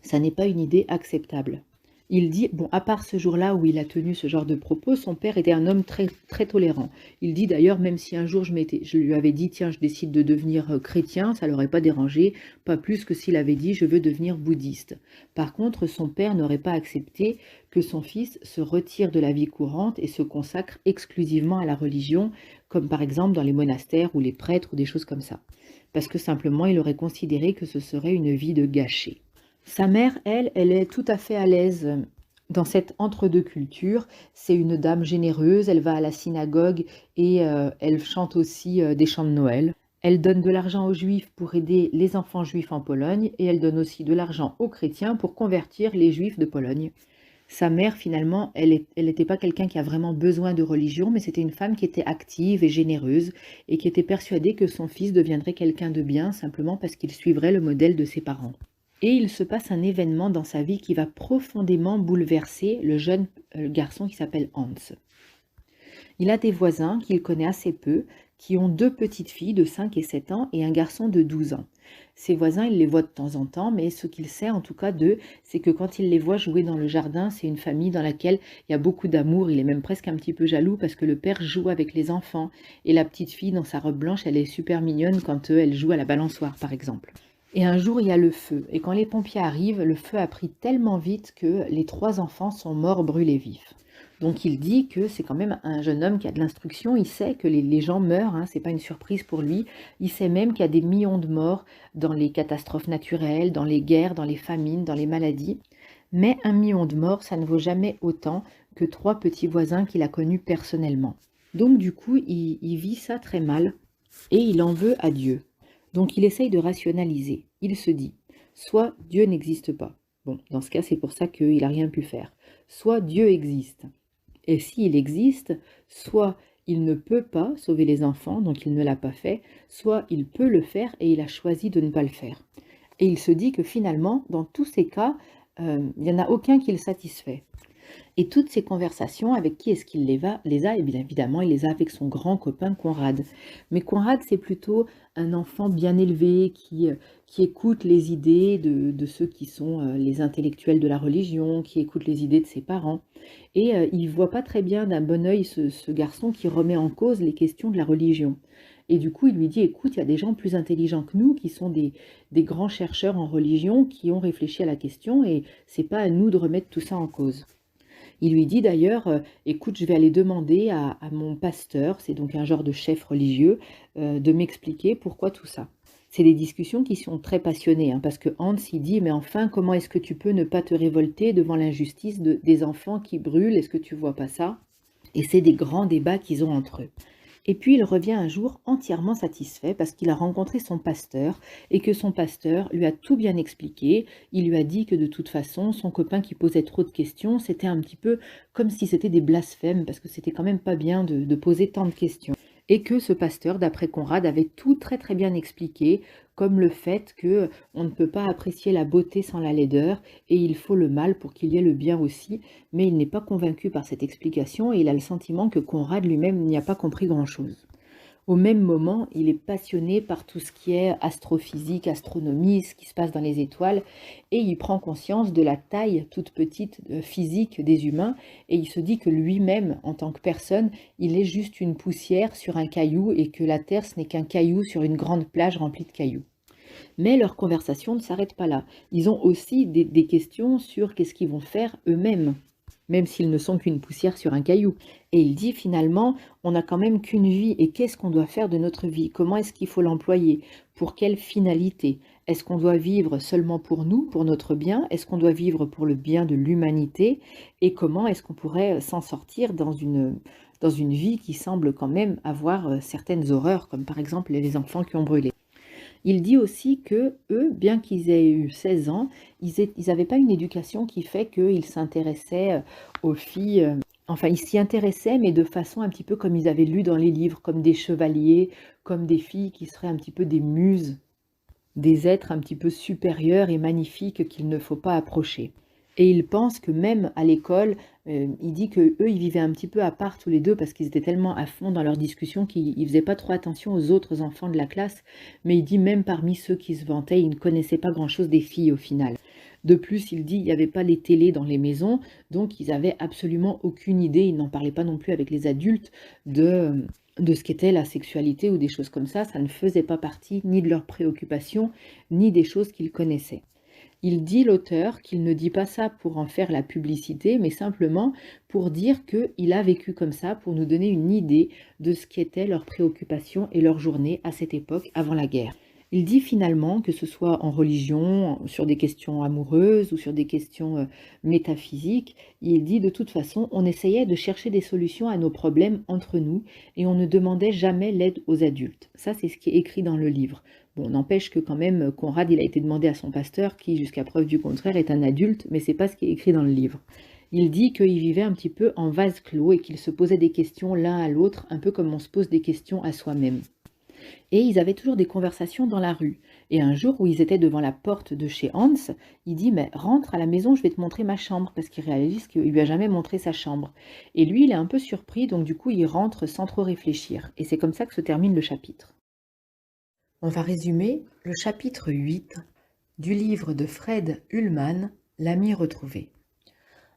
ça n'est pas une idée acceptable. Il dit, bon, à part ce jour-là où il a tenu ce genre de propos, son père était un homme très, très tolérant. Il dit d'ailleurs, même si un jour je lui avais dit, tiens, je décide de devenir chrétien, ça l'aurait pas dérangé, pas plus que s'il avait dit, je veux devenir bouddhiste. Par contre, son père n'aurait pas accepté que son fils se retire de la vie courante et se consacre exclusivement à la religion, comme par exemple dans les monastères ou les prêtres ou des choses comme ça. Parce que simplement, il aurait considéré que ce serait une vie de gâché. Sa mère, elle est tout à fait à l'aise dans cette entre-deux culture. C'est une dame généreuse, elle va à la synagogue et elle chante aussi des chants de Noël. Elle donne de l'argent aux juifs pour aider les enfants juifs en Pologne et elle donne aussi de l'argent aux chrétiens pour convertir les juifs de Pologne. Sa mère, finalement, elle n'était pas quelqu'un qui a vraiment besoin de religion, mais c'était une femme qui était active et généreuse et qui était persuadée que son fils deviendrait quelqu'un de bien simplement parce qu'il suivrait le modèle de ses parents. Et il se passe un événement dans sa vie qui va profondément bouleverser le jeune garçon qui s'appelle Hans. Il a des voisins qu'il connaît assez peu, qui ont 2 petites filles de 5 et 7 ans et un garçon de 12 ans. Ses voisins, il les voit de temps en temps, mais ce qu'il sait en tout cas d'eux, c'est que quand il les voit jouer dans le jardin, c'est une famille dans laquelle il y a beaucoup d'amour. Il est même presque un petit peu jaloux parce que le père joue avec les enfants et la petite fille dans sa robe blanche, elle est super mignonne quand elle joue à la balançoire par exemple. Et un jour, il y a le feu. Et quand les pompiers arrivent, le feu a pris tellement vite que les 3 enfants sont morts brûlés vifs. Donc il dit que c'est quand même un jeune homme qui a de l'instruction, il sait que les gens meurent, hein, c'est pas une surprise pour lui. Il sait même qu'il y a des millions de morts dans les catastrophes naturelles, dans les guerres, dans les famines, dans les maladies. Mais 1 million de morts, ça ne vaut jamais autant que 3 petits voisins qu'il a connus personnellement. Donc du coup, il vit ça très mal et il en veut à Dieu. Donc il essaye de rationaliser. Il se dit, soit Dieu n'existe pas. Bon, dans ce cas, c'est pour ça qu'il n'a rien pu faire. Soit Dieu existe. Et s'il existe, soit il ne peut pas sauver les enfants, donc il ne l'a pas fait, soit il peut le faire et il a choisi de ne pas le faire. Et il se dit que finalement, dans tous ces cas, il n'y en a aucun qui le satisfait. Et toutes ces conversations, avec qui est-ce qu'il les a? Et bien évidemment, il les a avec son grand copain Conrad. Mais Conrad, c'est plutôt un enfant bien élevé qui écoute les idées de ceux qui sont les intellectuels de la religion, qui écoute les idées de ses parents. Et il ne voit pas très bien d'un bon œil ce garçon qui remet en cause les questions de la religion. Et du coup, il lui dit, écoute, il y a des gens plus intelligents que nous, qui sont des grands chercheurs en religion, qui ont réfléchi à la question, et c'est pas à nous de remettre tout ça en cause. Il lui dit d'ailleurs, écoute, je vais aller demander à mon pasteur, c'est donc un genre de chef religieux, de m'expliquer pourquoi tout ça. C'est des discussions qui sont très passionnées, hein, parce que Hans, il dit, mais enfin, comment est-ce que tu peux ne pas te révolter devant l'injustice des enfants qui brûlent? Est-ce que tu vois pas ça? Et c'est des grands débats qu'ils ont entre eux. Et puis il revient un jour entièrement satisfait parce qu'il a rencontré son pasteur et que son pasteur lui a tout bien expliqué. Il lui a dit que de toute façon, son copain qui posait trop de questions, c'était un petit peu comme si c'était des blasphèmes parce que c'était quand même pas bien de poser tant de questions. Et que ce pasteur, d'après Conrad, avait tout très très bien expliqué, comme le fait que on ne peut pas apprécier la beauté sans la laideur, et il faut le mal pour qu'il y ait le bien aussi, mais il n'est pas convaincu par cette explication, et il a le sentiment que Conrad lui-même n'y a pas compris grand-chose. Au même moment, il est passionné par tout ce qui est astrophysique, astronomie, ce qui se passe dans les étoiles, et il prend conscience de la taille toute petite physique des humains, et il se dit que lui-même, en tant que personne, il est juste une poussière sur un caillou, et que la Terre, ce n'est qu'un caillou sur une grande plage remplie de cailloux. Mais leur conversation ne s'arrête pas là. Ils ont aussi des questions sur qu'est-ce qu'ils vont faire eux-mêmes, même s'ils ne sont qu'une poussière sur un caillou. Et il dit finalement, on n'a quand même qu'une vie, et qu'est-ce qu'on doit faire de notre vie? Comment est-ce qu'il faut l'employer? Pour quelle finalité? Est-ce qu'on doit vivre seulement pour nous, pour notre bien? Est-ce qu'on doit vivre pour le bien de l'humanité? Et comment est-ce qu'on pourrait s'en sortir dans une vie qui semble quand même avoir certaines horreurs, comme par exemple les enfants qui ont brûlé? Il dit aussi que eux, bien qu'ils aient eu 16 ans, ils n'avaient pas une éducation qui fait qu'ils s'intéressaient aux filles. Enfin, ils s'y intéressaient, mais de façon un petit peu comme ils avaient lu dans les livres, comme des chevaliers, comme des filles qui seraient un petit peu des muses, des êtres un petit peu supérieurs et magnifiques qu'il ne faut pas approcher. Et il pense que même à l'école, il dit qu'eux, ils vivaient un petit peu à part tous les deux parce qu'ils étaient tellement à fond dans leur discussion qu'ils ne faisaient pas trop attention aux autres enfants de la classe. Mais il dit même parmi ceux qui se vantaient, ils ne connaissaient pas grand-chose des filles au final. De plus, il dit il n'y avait pas les télés dans les maisons, donc ils avaient absolument aucune idée, ils n'en parlaient pas non plus avec les adultes de ce qu'était la sexualité ou des choses comme ça ne faisait pas partie ni de leurs préoccupations, ni des choses qu'ils connaissaient. Il dit, l'auteur, qu'il ne dit pas ça pour en faire la publicité, mais simplement pour dire qu'il a vécu comme ça, pour nous donner une idée de ce qu'étaient leurs préoccupations et leurs journées à cette époque avant la guerre. Il dit finalement, que ce soit en religion, sur des questions amoureuses ou sur des questions métaphysiques, il dit de toute façon, on essayait de chercher des solutions à nos problèmes entre nous et on ne demandait jamais l'aide aux adultes. Ça, c'est ce qui est écrit dans le livre. Bon, n'empêche que quand même, Conrad, il a été demandé à son pasteur, qui, jusqu'à preuve du contraire, est un adulte, mais c'est pas ce qui est écrit dans le livre. Il dit qu'il vivait un petit peu en vase clos et qu'il se posait des questions l'un à l'autre, un peu comme on se pose des questions à soi-même. Et ils avaient toujours des conversations dans la rue. Et un jour où ils étaient devant la porte de chez Hans, il dit « Mais rentre à la maison, je vais te montrer ma chambre », parce qu'il réalise qu'il lui a jamais montré sa chambre. Et lui, il est un peu surpris, donc du coup, il rentre sans trop réfléchir. Et c'est comme ça que se termine le chapitre. On va résumer le chapitre 8 du livre de Fred Ullman, L'ami retrouvé.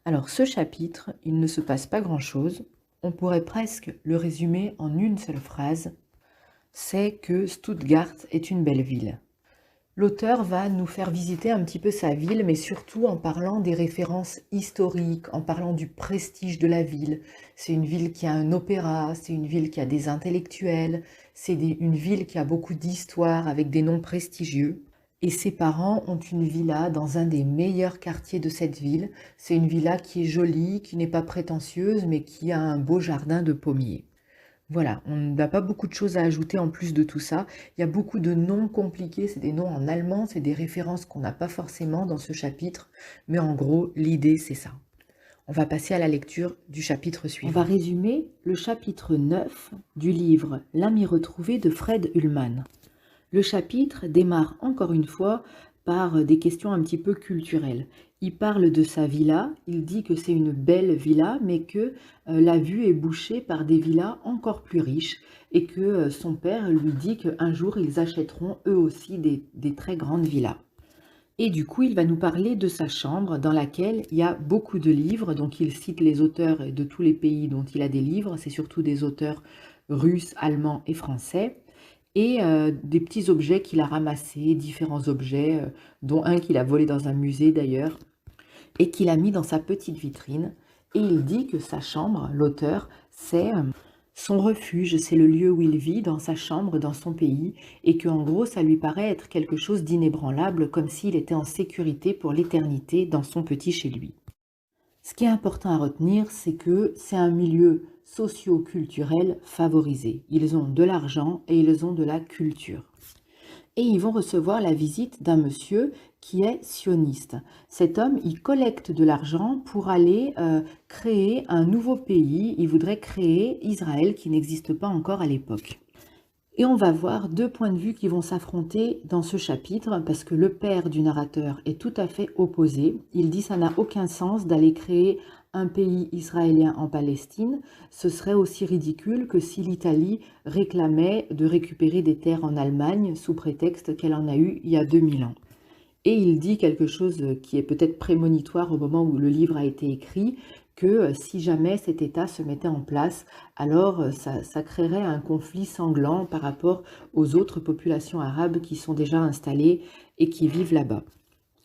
Alors ce chapitre, il ne se passe pas grand-chose. On pourrait presque le résumer en une seule phrase. C'est que Stuttgart est une belle ville. L'auteur va nous faire visiter un petit peu sa ville, mais surtout en parlant des références historiques, en parlant du prestige de la ville. C'est une ville qui a un opéra, c'est une ville qui a des intellectuels, c'est une ville qui a beaucoup d'histoire avec des noms prestigieux. Et ses parents ont une villa dans un des meilleurs quartiers de cette ville. C'est une villa qui est jolie, qui n'est pas prétentieuse, mais qui a un beau jardin de pommiers. Voilà, on n'a pas beaucoup de choses à ajouter en plus de tout ça. Il y a beaucoup de noms compliqués, c'est des noms en allemand, c'est des références qu'on n'a pas forcément dans ce chapitre, mais en gros, l'idée c'est ça. On va passer à la lecture du chapitre suivant. On va résumer le chapitre 9 du livre L'ami retrouvé de Fred Ullman. Le chapitre démarre encore une fois par des questions un petit peu culturelles. Il parle de sa villa, il dit que c'est une belle villa, mais que la vue est bouchée par des villas encore plus riches et que son père lui dit qu'un jour ils achèteront eux aussi des très grandes villas. Et du coup, il va nous parler de sa chambre dans laquelle il y a beaucoup de livres, donc il cite les auteurs de tous les pays dont il a des livres, c'est surtout des auteurs russes, allemands et français. Et des petits objets qu'il a ramassés, différents objets, dont un qu'il a volé dans un musée d'ailleurs, et qu'il a mis dans sa petite vitrine. Et il dit que sa chambre, l'auteur, c'est son refuge, c'est le lieu où il vit, dans sa chambre, dans son pays, et qu'en gros, ça lui paraît être quelque chose d'inébranlable, comme s'il était en sécurité pour l'éternité dans son petit chez lui. Ce qui est important à retenir, c'est que c'est un milieu socio-culturel favorisé. Ils ont de l'argent et ils ont de la culture. Et ils vont recevoir la visite d'un monsieur qui est sioniste. Cet homme, il collecte de l'argent pour aller créer un nouveau pays. Il voudrait créer Israël qui n'existe pas encore à l'époque. Et on va voir deux points de vue qui vont s'affronter dans ce chapitre parce que le père du narrateur est tout à fait opposé. Il dit ça n'a aucun sens d'aller créer un pays israélien en Palestine. Ce serait aussi ridicule que si l'Italie réclamait de récupérer des terres en Allemagne sous prétexte qu'elle en a eu il y a 2000 ans. Et il dit quelque chose qui est peut-être prémonitoire au moment où le livre a été écrit, que si jamais cet État se mettait en place, alors ça créerait un conflit sanglant par rapport aux autres populations arabes qui sont déjà installées et qui vivent là-bas.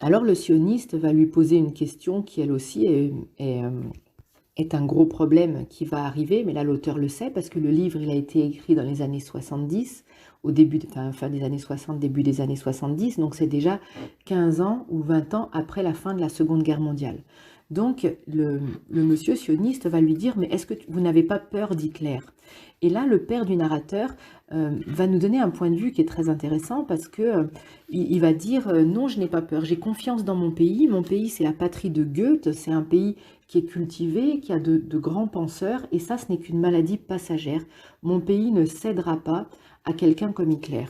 Alors le sioniste va lui poser une question qui elle aussi est est un gros problème qui va arriver, mais là l'auteur le sait parce que le livre il a été écrit dans les années 70, au début, fin des années 60, début des années 70, donc c'est déjà 15 ans ou 20 ans après la fin de la Seconde Guerre mondiale. Donc le monsieur sioniste va lui dire, mais est-ce que vous n'avez pas peur d'Hitler? Et là, le père du narrateur va nous donner un point de vue qui est très intéressant parce que il va dire, non, je n'ai pas peur, j'ai confiance dans mon pays c'est la patrie de Goethe, c'est un pays qui est cultivé, qui a de grands penseurs, et ça, ce n'est qu'une maladie passagère. Mon pays ne cédera pas à quelqu'un comme Hitler.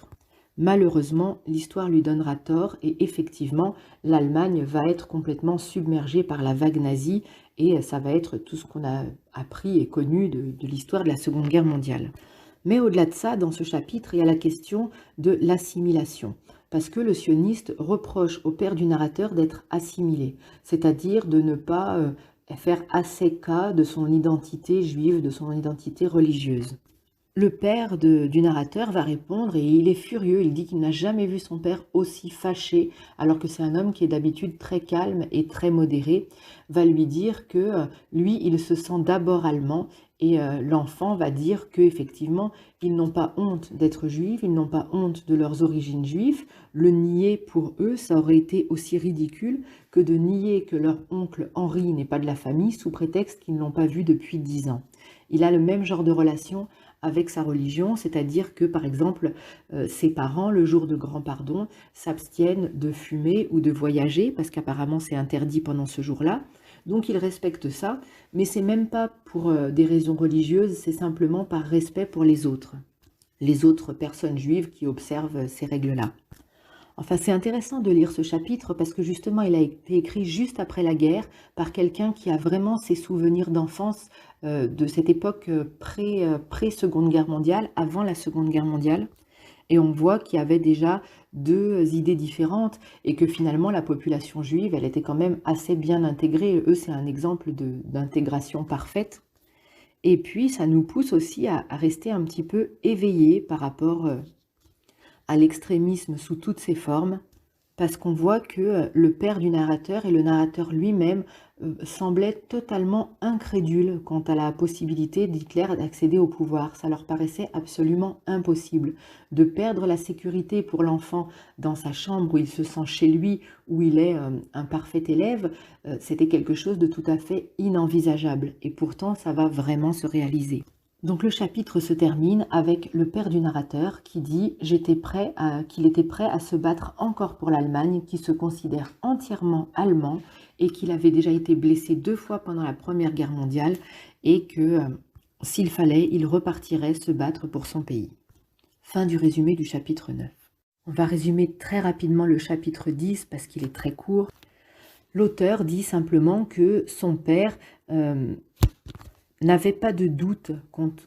Malheureusement, l'histoire lui donnera tort et effectivement, l'Allemagne va être complètement submergée par la vague nazie et ça va être tout ce qu'on a appris et connu de l'histoire de la Seconde Guerre mondiale. Mais au-delà de ça, dans ce chapitre, il y a la question de l'assimilation. Parce que le sioniste reproche au père du narrateur d'être assimilé, c'est-à-dire de ne pas faire assez cas de son identité juive, de son identité religieuse. Le père du narrateur va répondre et il est furieux, il dit qu'il n'a jamais vu son père aussi fâché, alors que c'est un homme qui est d'habitude très calme et très modéré, va lui dire que lui, il se sent d'abord allemand et l'enfant va dire qu'effectivement, ils n'ont pas honte d'être juifs, ils n'ont pas honte de leurs origines juives, le nier pour eux, ça aurait été aussi ridicule que de nier que leur oncle Henri n'est pas de la famille sous prétexte qu'ils ne l'ont pas vu depuis 10 ans. Il a le même genre de relation avec sa religion, c'est-à-dire que, par exemple, ses parents, le jour de grand pardon, s'abstiennent de fumer ou de voyager, parce qu'apparemment c'est interdit pendant ce jour-là. Donc il respecte ça, mais c'est même pas pour des raisons religieuses, c'est simplement par respect pour les autres personnes juives qui observent ces règles-là. Enfin, c'est intéressant de lire ce chapitre parce que justement, il a été écrit juste après la guerre par quelqu'un qui a vraiment ses souvenirs d'enfance de cette époque pré-Seconde Guerre mondiale, avant la Seconde Guerre mondiale. Et on voit qu'il y avait déjà deux idées différentes et que finalement, la population juive, elle était quand même assez bien intégrée. Eux, c'est un exemple d'intégration parfaite. Et puis, ça nous pousse aussi à rester un petit peu éveillés par rapport à l'extrémisme sous toutes ses formes, parce qu'on voit que le père du narrateur et le narrateur lui-même semblaient totalement incrédules quant à la possibilité d'Hitler d'accéder au pouvoir. Ça leur paraissait absolument impossible. De perdre la sécurité pour l'enfant dans sa chambre où il se sent chez lui, où il est un parfait élève, c'était quelque chose de tout à fait inenvisageable. Et pourtant, ça va vraiment se réaliser. Donc le chapitre se termine avec le père du narrateur qui dit qu'il était prêt à se battre encore pour l'Allemagne, qui se considère entièrement allemand et qu'il avait déjà été blessé 2 fois pendant la Première Guerre mondiale et que s'il fallait, il repartirait se battre pour son pays. Fin du résumé du chapitre 9. On va résumer très rapidement le chapitre 10 parce qu'il est très court. L'auteur dit simplement que son père n'avait pas de doute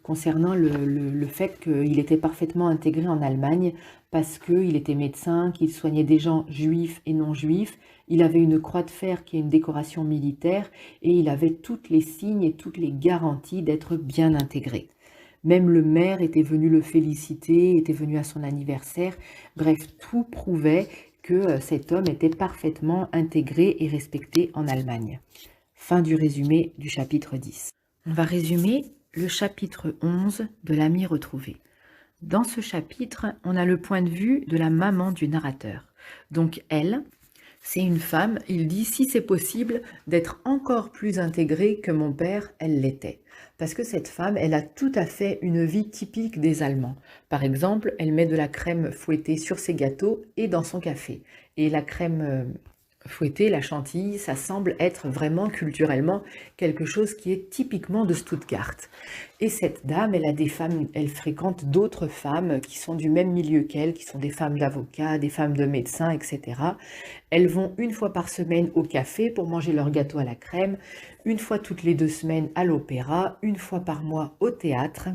concernant le fait qu'il était parfaitement intégré en Allemagne parce qu'il était médecin, qu'il soignait des gens juifs et non juifs, il avait une croix de fer qui est une décoration militaire et il avait tous les signes et toutes les garanties d'être bien intégré. Même le maire était venu le féliciter, était venu à son anniversaire, bref, tout prouvait que cet homme était parfaitement intégré et respecté en Allemagne. Fin du résumé du chapitre 10. On va résumer le chapitre 11 de l'ami retrouvé. Dans ce chapitre, on a le point de vue de la maman du narrateur. Donc elle, c'est une femme, il dit si c'est possible d'être encore plus intégrée que mon père, elle l'était. Parce que cette femme, elle a tout à fait une vie typique des Allemands. Par exemple, elle met de la crème fouettée sur ses gâteaux et dans son café. Et la crème fouettée, la chantilly, ça semble être vraiment culturellement quelque chose qui est typiquement de Stuttgart. Et cette dame, elle fréquente d'autres femmes qui sont du même milieu qu'elle, qui sont des femmes d'avocats, des femmes de médecins, etc. Elles vont une fois par semaine au café pour manger leur gâteau à la crème, une fois toutes les 2 semaines à l'opéra, une fois par mois au théâtre.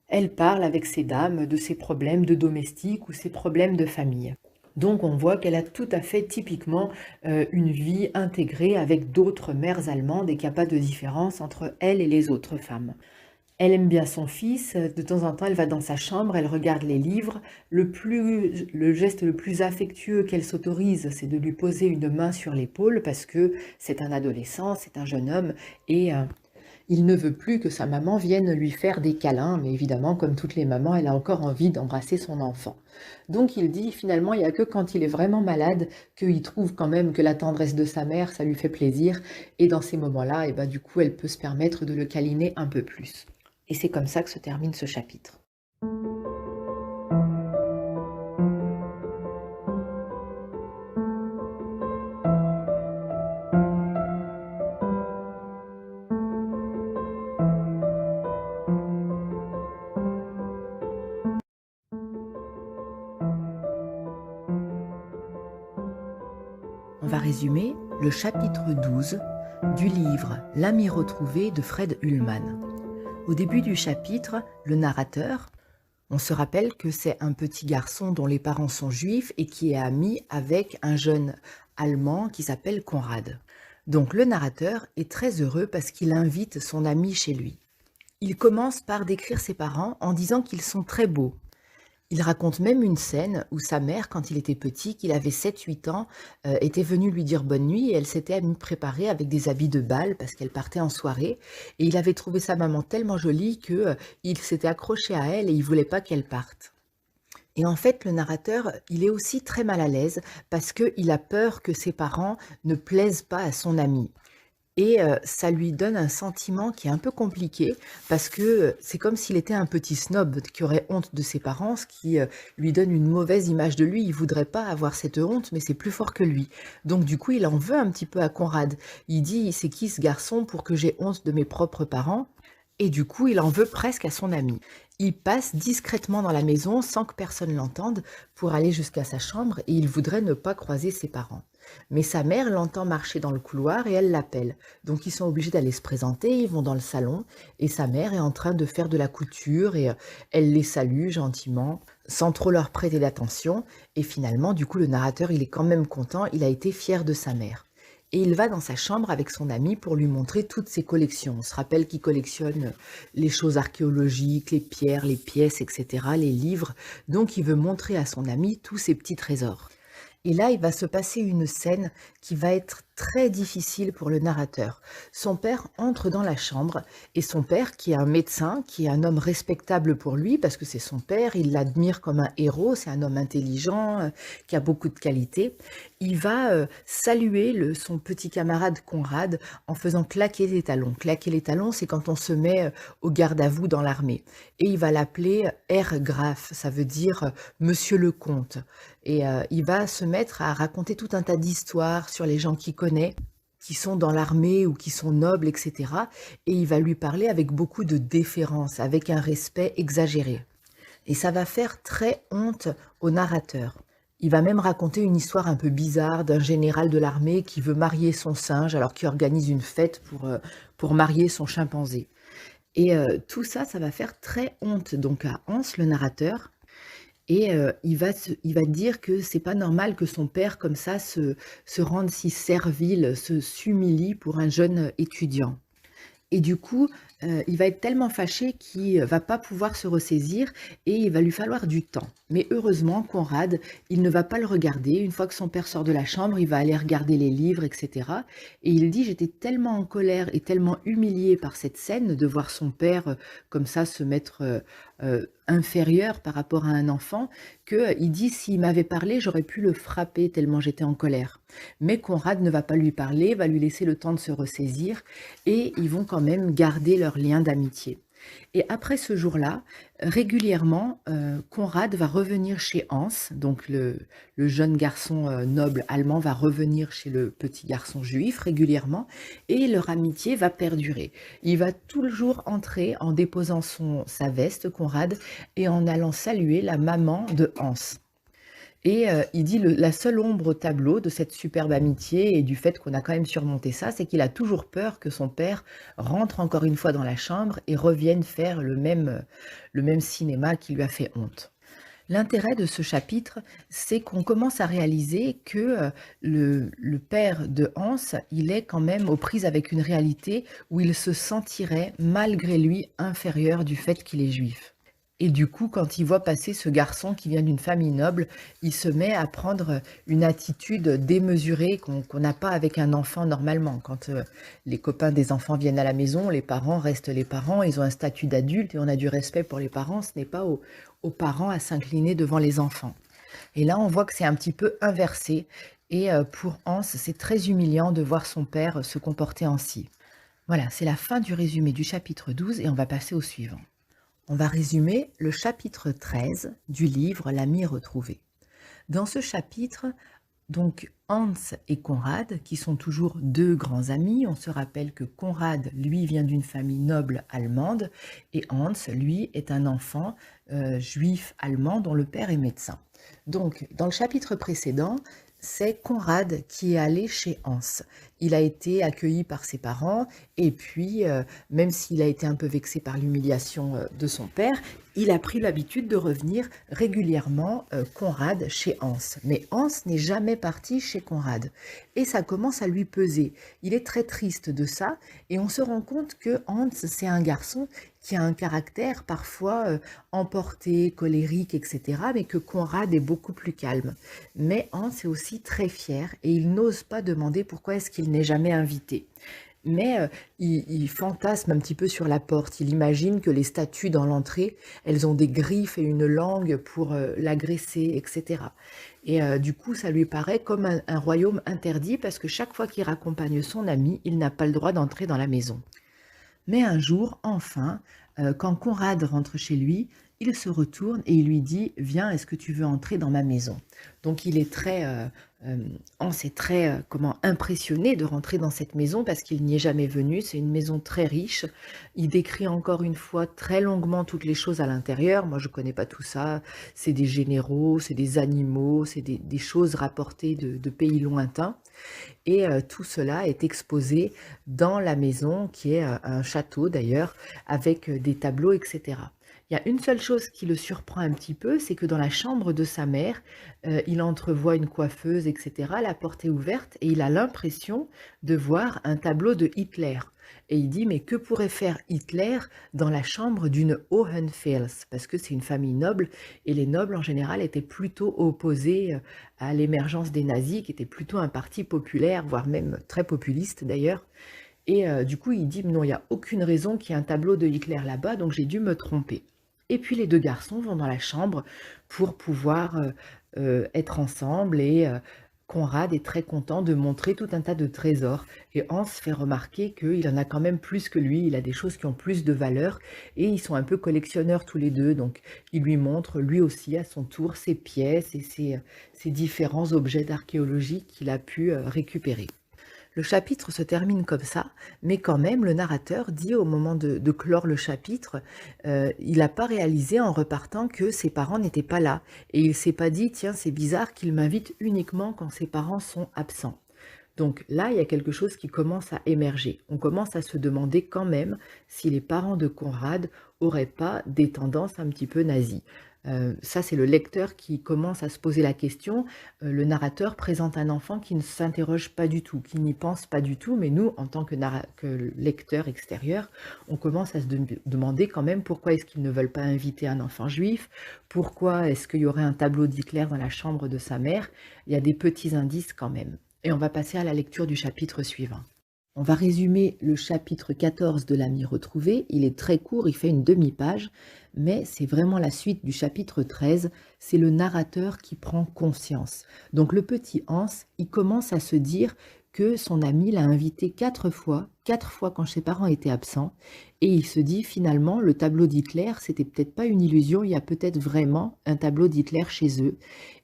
Elle parle avec ces dames de ses problèmes de domestique ou ses problèmes de famille. Donc on voit qu'elle a tout à fait typiquement une vie intégrée avec d'autres mères allemandes et qu'il n'y a pas de différence entre elle et les autres femmes. Elle aime bien son fils, de temps en temps elle va dans sa chambre, elle regarde les livres. Le geste le plus affectueux qu'elle s'autorise, c'est de lui poser une main sur l'épaule parce que c'est un adolescent, c'est un jeune homme et Il ne veut plus que sa maman vienne lui faire des câlins, mais évidemment, comme toutes les mamans, elle a encore envie d'embrasser son enfant. Donc il dit finalement, il n'y a que quand il est vraiment malade qu'il trouve quand même que la tendresse de sa mère, ça lui fait plaisir. Et dans ces moments-là, et ben, du coup, elle peut se permettre de le câliner un peu plus. Et c'est comme ça que se termine ce chapitre. On va résumer le chapitre 12 du livre L'ami retrouvé de Fred Ullman. Au début du chapitre, le narrateur, on se rappelle que c'est un petit garçon dont les parents sont juifs et qui est ami avec un jeune Allemand qui s'appelle Conrad. Donc le narrateur est très heureux parce qu'il invite son ami chez lui. Il commence par décrire ses parents en disant qu'ils sont très beaux. Il raconte même une scène où sa mère, quand il était petit, qu'il avait 7-8 ans, était venue lui dire bonne nuit et elle s'était préparée avec des habits de bal parce qu'elle partait en soirée. Et il avait trouvé sa maman tellement jolie qu'il s'était accroché à elle et il voulait pas qu'elle parte. Et en fait, le narrateur, il est aussi très mal à l'aise parce qu'il a peur que ses parents ne plaisent pas à son ami. Et ça lui donne un sentiment qui est un peu compliqué parce que c'est comme s'il était un petit snob qui aurait honte de ses parents, ce qui lui donne une mauvaise image de lui. Il voudrait pas avoir cette honte, mais c'est plus fort que lui. Donc du coup, il en veut un petit peu à Conrad. Il dit: «C'est qui ce garçon pour que j'ai honte de mes propres parents?» Et du coup, il en veut presque à son ami. Il passe discrètement dans la maison sans que personne l'entende pour aller jusqu'à sa chambre et il voudrait ne pas croiser ses parents. Mais sa mère l'entend marcher dans le couloir et elle l'appelle. Donc ils sont obligés d'aller se présenter, ils vont dans le salon et sa mère est en train de faire de la couture et elle les salue gentiment sans trop leur prêter d'attention. Et finalement, du coup, le narrateur, il est quand même content, il a été fier de sa mère. Et il va dans sa chambre avec son ami pour lui montrer toutes ses collections. On se rappelle qu'il collectionne les choses archéologiques, les pierres, les pièces, etc., les livres. Donc il veut montrer à son ami tous ses petits trésors. Et là, il va se passer une scène qui va être très difficile pour le narrateur. Son père entre dans la chambre et son père, qui est un médecin, qui est un homme respectable pour lui, parce que c'est son père, il l'admire comme un héros, c'est un homme intelligent, qui a beaucoup de qualités. Il va saluer son petit camarade Conrad en faisant claquer les talons. Claquer les talons, c'est quand on se met au garde à vous dans l'armée. Et il va l'appeler Herr Graf, ça veut dire Monsieur le Comte. Et il va se mettre à raconter tout un tas d'histoires sur les gens qu'il connaît, qui sont dans l'armée ou qui sont nobles, etc. Et il va lui parler avec beaucoup de déférence, avec un respect exagéré. Et ça va faire très honte au narrateur. Il va même raconter une histoire un peu bizarre d'un général de l'armée qui veut marier son singe alors qu'il organise une fête pour marier son chimpanzé. Et tout ça, ça va faire très honte donc à Hans, le narrateur. Et il va dire que c'est pas normal que son père comme ça se rende si servile, s'humilie pour un jeune étudiant. Et du coup, il va être tellement fâché qu'il va pas pouvoir se ressaisir et il va lui falloir du temps. Mais heureusement, Conrad, il ne va pas le regarder. Une fois que son père sort de la chambre, il va aller regarder les livres, etc. Et il dit: «J'étais tellement en colère et tellement humilié par cette scène de voir son père, comme ça se mettre, inférieur par rapport à un enfant, qu'il dit: "S'il m'avait parlé, j'aurais pu le frapper tellement j'étais en colère"». Mais Conrad ne va pas lui parler, va lui laisser le temps de se ressaisir et ils vont quand même garder leur lien d'amitié. Et après ce jour-là, régulièrement, Conrad va revenir chez Hans, donc le jeune garçon noble allemand va revenir chez le petit garçon juif régulièrement, et leur amitié va perdurer. Il va toujours entrer en déposant sa veste, Conrad, et en allant saluer la maman de Hans. Et il dit la seule ombre au tableau de cette superbe amitié et du fait qu'on a quand même surmonté ça, c'est qu'il a toujours peur que son père rentre encore une fois dans la chambre et revienne faire le même cinéma qui lui a fait honte. L'intérêt de ce chapitre, c'est qu'on commence à réaliser que le père de Hans, il est quand même aux prises avec une réalité où il se sentirait malgré lui inférieur du fait qu'il est juif. Et du coup, quand il voit passer ce garçon qui vient d'une famille noble, il se met à prendre une attitude démesurée qu'on n'a pas avec un enfant normalement. Quand les copains des enfants viennent à la maison, les parents restent les parents, ils ont un statut d'adulte et on a du respect pour les parents. Ce n'est pas aux parents à s'incliner devant les enfants. Et là, on voit que c'est un petit peu inversé. Et pour Hans, c'est très humiliant de voir son père se comporter ainsi. Voilà, c'est la fin du résumé du chapitre 12 et on va passer au suivant. On va résumer le chapitre 13 du livre L'ami retrouvé. Dans ce chapitre, donc Hans et Conrad, qui sont toujours deux grands amis, on se rappelle que Conrad, lui, vient d'une famille noble allemande, et Hans, lui, est un enfant juif allemand dont le père est médecin. Donc, dans le chapitre précédent, c'est Conrad qui est allé chez Hans. Il a été accueilli par ses parents et puis, même s'il a été un peu vexé par l'humiliation de son père, il a pris l'habitude de revenir régulièrement, Conrad, chez Hans. Mais Hans n'est jamais parti chez Conrad et ça commence à lui peser. Il est très triste de ça et on se rend compte que Hans, c'est un garçon qui a un caractère parfois emporté, colérique, etc., mais que Conrad est beaucoup plus calme. Mais Hans est aussi très fier et il n'ose pas demander pourquoi est-ce qu'il n'est jamais invité. Mais il fantasme un petit peu sur la porte. Il imagine que les statues dans l'entrée, elles ont des griffes et une langue pour l'agresser, etc. Et du coup, ça lui paraît comme un royaume interdit parce que chaque fois qu'il raccompagne son ami, il n'a pas le droit d'entrer dans la maison. Mais un jour, enfin, quand Conrad rentre chez lui, il se retourne et il lui dit: «Viens, est-ce que tu veux entrer dans ma maison?» Donc il est très, Hans est très, impressionné de rentrer dans cette maison parce qu'il n'y est jamais venu. C'est une maison très riche. Il décrit encore une fois très longuement toutes les choses à l'intérieur. Moi, je ne connais pas tout ça. C'est des généraux, c'est des animaux, c'est des choses rapportées de pays lointains. Et tout cela est exposé dans la maison, qui est un château d'ailleurs, avec des tableaux, etc. Il y a une seule chose qui le surprend un petit peu, c'est que dans la chambre de sa mère, il entrevoit une coiffeuse, etc. La porte est ouverte et il a l'impression de voir un tableau de Hitler. Et il dit: «Mais que pourrait faire Hitler dans la chambre d'une Hohenfels?» Parce que c'est une famille noble et les nobles en général étaient plutôt opposés à l'émergence des nazis, qui était plutôt un parti populaire, voire même très populiste d'ailleurs. Et du coup, il dit: «Non, il n'y a aucune raison qu'il y ait un tableau de Hitler là-bas, donc j'ai dû me tromper». Et puis les deux garçons vont dans la chambre pour pouvoir être ensemble et Conrad est très content de montrer tout un tas de trésors et Hans fait remarquer qu'il en a quand même plus que lui, il a des choses qui ont plus de valeur et ils sont un peu collectionneurs tous les deux, donc il lui montre lui aussi à son tour ses pièces et ses différents objets d'archéologie qu'il a pu récupérer. Le chapitre se termine comme ça, mais quand même, le narrateur dit au moment de clore le chapitre, il n'a pas réalisé en repartant que ses parents n'étaient pas là. Et il ne s'est pas dit: «Tiens, c'est bizarre qu'il m'invite uniquement quand ses parents sont absents». Donc là, il y a quelque chose qui commence à émerger. On commence à se demander quand même si les parents de Conrad auraient pas des tendances un petit peu nazies. Ça, c'est le lecteur qui commence à se poser la question. Le narrateur présente un enfant qui ne s'interroge pas du tout, qui n'y pense pas du tout, mais nous, en tant que lecteur extérieur, on commence à se demander quand même pourquoi est-ce qu'ils ne veulent pas inviter un enfant juif, pourquoi est-ce qu'il y aurait un tableau d'Hitler dans la chambre de sa mère. Il y a des petits indices quand même. Et on va passer à la lecture du chapitre suivant. On va résumer le chapitre 14 de l'ami retrouvé. Il est très court, il fait une demi-page, mais c'est vraiment la suite du chapitre 13. C'est le narrateur qui prend conscience. Donc le petit Hans, il commence à se dire que son ami l'a invité 4 fois quand ses parents étaient absents, et il se dit finalement, le tableau d'Hitler, c'était peut-être pas une illusion, il y a peut-être vraiment un tableau d'Hitler chez eux.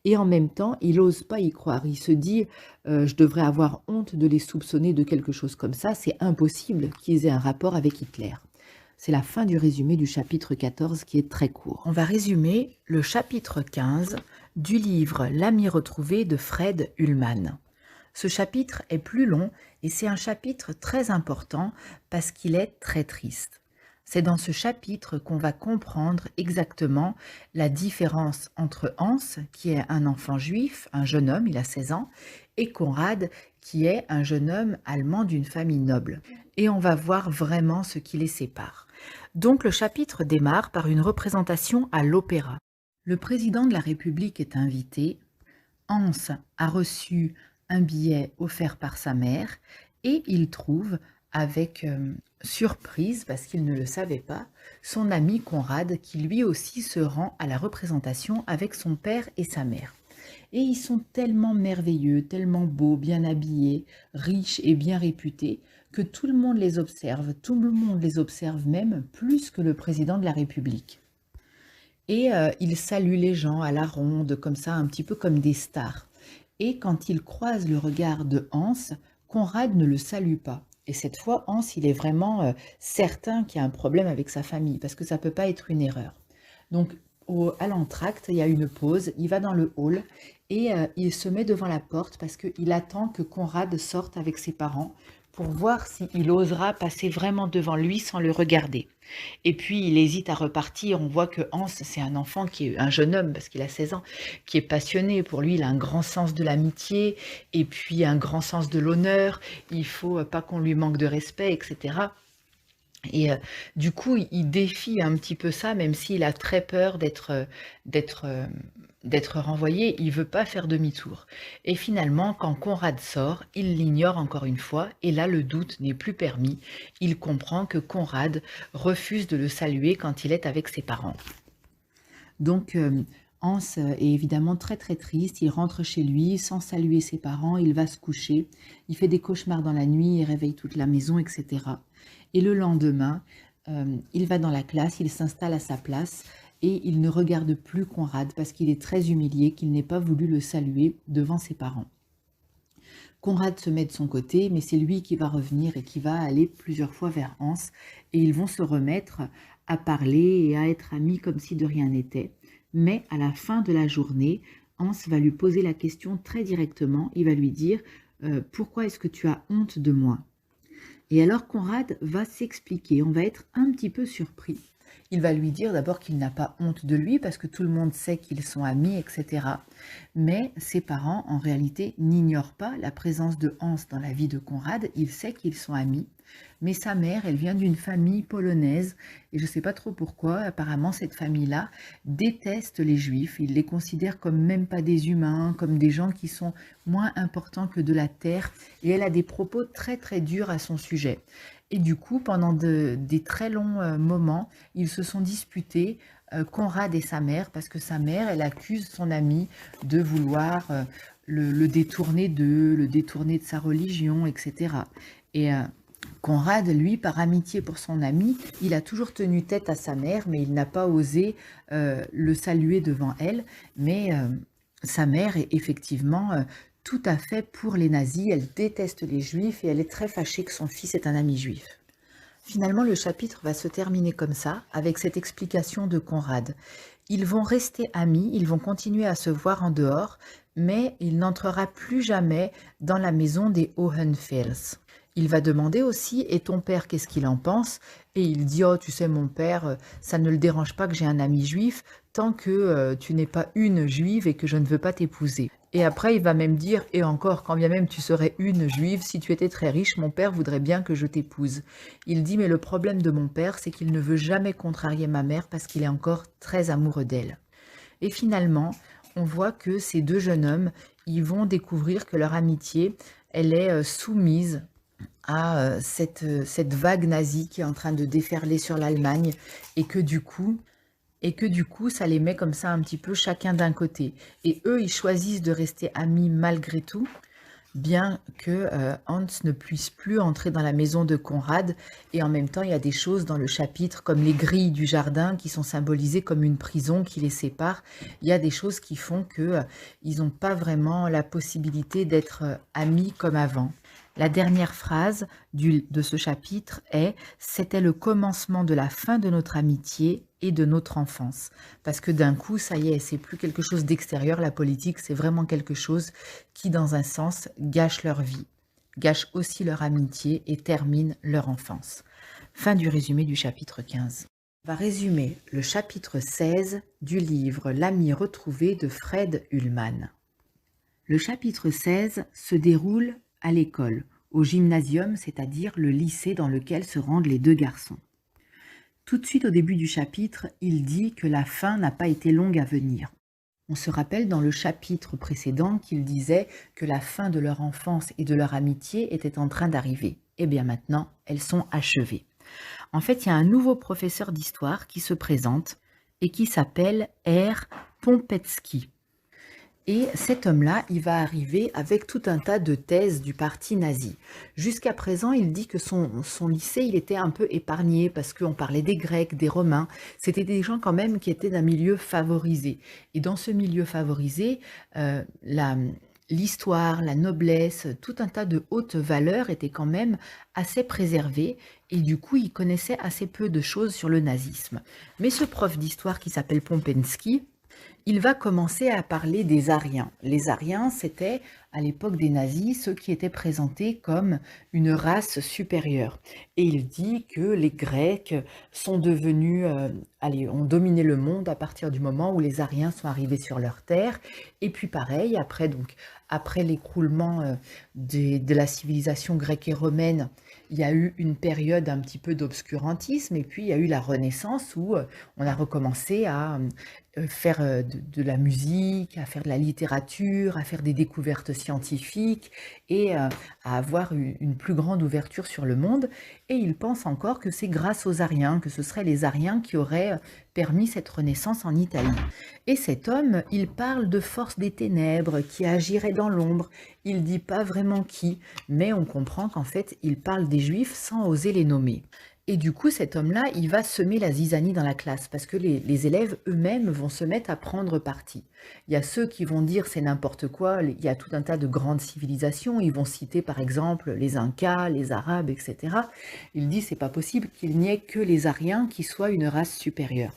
Et en même temps, il n'ose pas y croire. Il se dit: je devrais avoir honte de les soupçonner de quelque chose comme ça, c'est impossible qu'ils aient un rapport avec Hitler. C'est la fin du résumé du chapitre 14 qui est très court. On va résumer le chapitre 15 du livre L'ami retrouvé de Fred Ullmann. Ce chapitre est plus long et c'est un chapitre très important parce qu'il est très triste. C'est dans ce chapitre qu'on va comprendre exactement la différence entre Hans, qui est un enfant juif, un jeune homme, il a 16 ans, et Conrad, qui est un jeune homme allemand d'une famille noble. Et on va voir vraiment ce qui les sépare. Donc le chapitre démarre par une représentation à l'opéra. Le président de la République est invité. Hans a reçu un billet offert par sa mère et il trouve avec surprise, parce qu'il ne le savait pas, son ami Conrad qui lui aussi se rend à la représentation avec son père et sa mère. Et ils sont tellement merveilleux, tellement beaux, bien habillés, riches et bien réputés, que tout le monde les observe, tout le monde les observe même plus que le président de la République. Et ils saluent les gens à la ronde, comme ça, un petit peu comme des stars. Et quand il croise le regard de Hans, Conrad ne le salue pas. Et cette fois, Hans, il est vraiment certain qu'il y a un problème avec sa famille, parce que ça ne peut pas être une erreur. Donc, à l'entracte, il y a une pause, il va dans le hall et il se met devant la porte parce qu'il attend que Conrad sorte avec ses parents pour voir s'il osera passer vraiment devant lui sans le regarder. Et puis il hésite à repartir, on voit que Hans, c'est un enfant qui est un jeune homme, parce qu'il a 16 ans, qui est passionné. Pour lui, il a un grand sens de l'amitié, et puis un grand sens de l'honneur, il faut pas qu'on lui manque de respect, etc. Et du coup, il défie un petit peu ça, même s'il a très peur d'être renvoyé, il veut pas faire demi-tour. Et finalement, quand Conrad sort, il l'ignore encore une fois, et là, le doute n'est plus permis. Il comprend que Conrad refuse de le saluer quand il est avec ses parents. Donc, Hans est évidemment très très triste, il rentre chez lui sans saluer ses parents, il va se coucher, il fait des cauchemars dans la nuit, il réveille toute la maison, etc. Et le lendemain, il va dans la classe, il s'installe à sa place et il ne regarde plus Conrad parce qu'il est très humilié qu'il n'ait pas voulu le saluer devant ses parents. Conrad se met de son côté, mais c'est lui qui va revenir et qui va aller plusieurs fois vers Hans et ils vont se remettre à parler et à être amis comme si de rien n'était. Mais à la fin de la journée, Hans va lui poser la question très directement. Il va lui dire « Pourquoi est-ce que tu as honte de moi ?» Et alors Conrad va s'expliquer, on va être un petit peu surpris. Il va lui dire d'abord qu'il n'a pas honte de lui parce que tout le monde sait qu'ils sont amis, etc. Mais ses parents, en réalité, n'ignorent pas la présence de Hans dans la vie de Conrad. Il sait qu'ils sont amis. Mais sa mère, elle vient d'une famille polonaise et je ne sais pas trop pourquoi, apparemment cette famille-là déteste les juifs. Ils les considèrent comme même pas des humains, comme des gens qui sont moins importants que de la terre et elle a des propos très très durs à son sujet. Et du coup, pendant des très longs moments, ils se sont disputés, Conrad et sa mère, parce que sa mère, elle accuse son ami de vouloir le détourner d'eux, le détourner de sa religion, etc. Et Conrad, lui, par amitié pour son ami, il a toujours tenu tête à sa mère, mais il n'a pas osé le saluer devant elle. Mais sa mère est effectivement tout à fait pour les nazis, elle déteste les juifs et elle est très fâchée que son fils ait un ami juif. Finalement, le chapitre va se terminer comme ça, avec cette explication de Conrad. Ils vont rester amis, ils vont continuer à se voir en dehors, mais il n'entrera plus jamais dans la maison des Hohenfels. Il va demander aussi « Et ton père, qu'est-ce qu'il en pense ?» Et il dit « Oh, tu sais, mon père, ça ne le dérange pas que j'ai un ami juif, tant que tu n'es pas une juive et que je ne veux pas t'épouser. » Et après, il va même dire « Et encore, quand bien même tu serais une juive, si tu étais très riche, mon père voudrait bien que je t'épouse. » Il dit « Mais le problème de mon père, c'est qu'il ne veut jamais contrarier ma mère parce qu'il est encore très amoureux d'elle. » Et finalement, on voit que ces deux jeunes hommes, ils vont découvrir que leur amitié, elle est soumise à cette vague nazie qui est en train de déferler sur l'Allemagne et que du coup, ça les met comme ça un petit peu chacun d'un côté. Et eux, ils choisissent de rester amis malgré tout, bien que Hans ne puisse plus entrer dans la maison de Conrad. Et en même temps, il y a des choses dans le chapitre, comme les grilles du jardin, qui sont symbolisées comme une prison qui les sépare. Il y a des choses qui font qu'ils n'ont pas vraiment la possibilité d'être amis comme avant. La dernière phrase de ce chapitre est « C'était le commencement de la fin de notre amitié et de notre enfance ». Parce que d'un coup, ça y est, c'est plus quelque chose d'extérieur, la politique, c'est vraiment quelque chose qui, dans un sens, gâche leur vie, gâche aussi leur amitié et termine leur enfance. Fin du résumé du chapitre 15. On va résumer le chapitre 16 du livre « L'ami retrouvé » de Fred Ullmann. Le chapitre 16 se déroule à l'école, au gymnasium, c'est-à-dire le lycée dans lequel se rendent les deux garçons. Tout de suite au début du chapitre, il dit que la fin n'a pas été longue à venir. On se rappelle dans le chapitre précédent qu'il disait que la fin de leur enfance et de leur amitié était en train d'arriver. Eh bien maintenant, elles sont achevées. En fait, il y a un nouveau professeur d'histoire qui se présente et qui s'appelle R. Pompetsky. Et cet homme-là, il va arriver avec tout un tas de thèses du parti nazi. Jusqu'à présent, il dit que son lycée, il était un peu épargné parce qu'on parlait des Grecs, des Romains. C'était des gens quand même qui étaient d'un milieu favorisé. Et dans ce milieu favorisé, l'histoire, la noblesse, tout un tas de hautes valeurs étaient quand même assez préservées. Et du coup, il connaissait assez peu de choses sur le nazisme. Mais ce prof d'histoire qui s'appelle Pompensky, il va commencer à parler des Aryens. Les Aryens, c'était à l'époque des nazis ceux qui étaient présentés comme une race supérieure. Et il dit que les Grecs sont devenus, ont dominé le monde à partir du moment où les Aryens sont arrivés sur leur terre. Et puis pareil, après l'écroulement de la civilisation grecque et romaine, il y a eu une période un petit peu d'obscurantisme et puis il y a eu la Renaissance où on a recommencé à faire de la musique, à faire de la littérature, à faire des découvertes scientifiques et à avoir une plus grande ouverture sur le monde. Et il pense encore que c'est grâce aux Aryens, que ce seraient les Aryens qui auraient permis cette renaissance en Italie. Et cet homme, il parle de force des ténèbres qui agirait dans l'ombre. Il dit pas vraiment qui, mais on comprend qu'en fait, il parle des Juifs sans oser les nommer. Et du coup, cet homme-là, il va semer la zizanie dans la classe parce que les élèves eux-mêmes vont se mettre à prendre parti. Il y a ceux qui vont dire c'est n'importe quoi, il y a tout un tas de grandes civilisations, ils vont citer par exemple les Incas, les Arabes, etc. Il dit c'est pas possible qu'il n'y ait que les Aryens qui soient une race supérieure.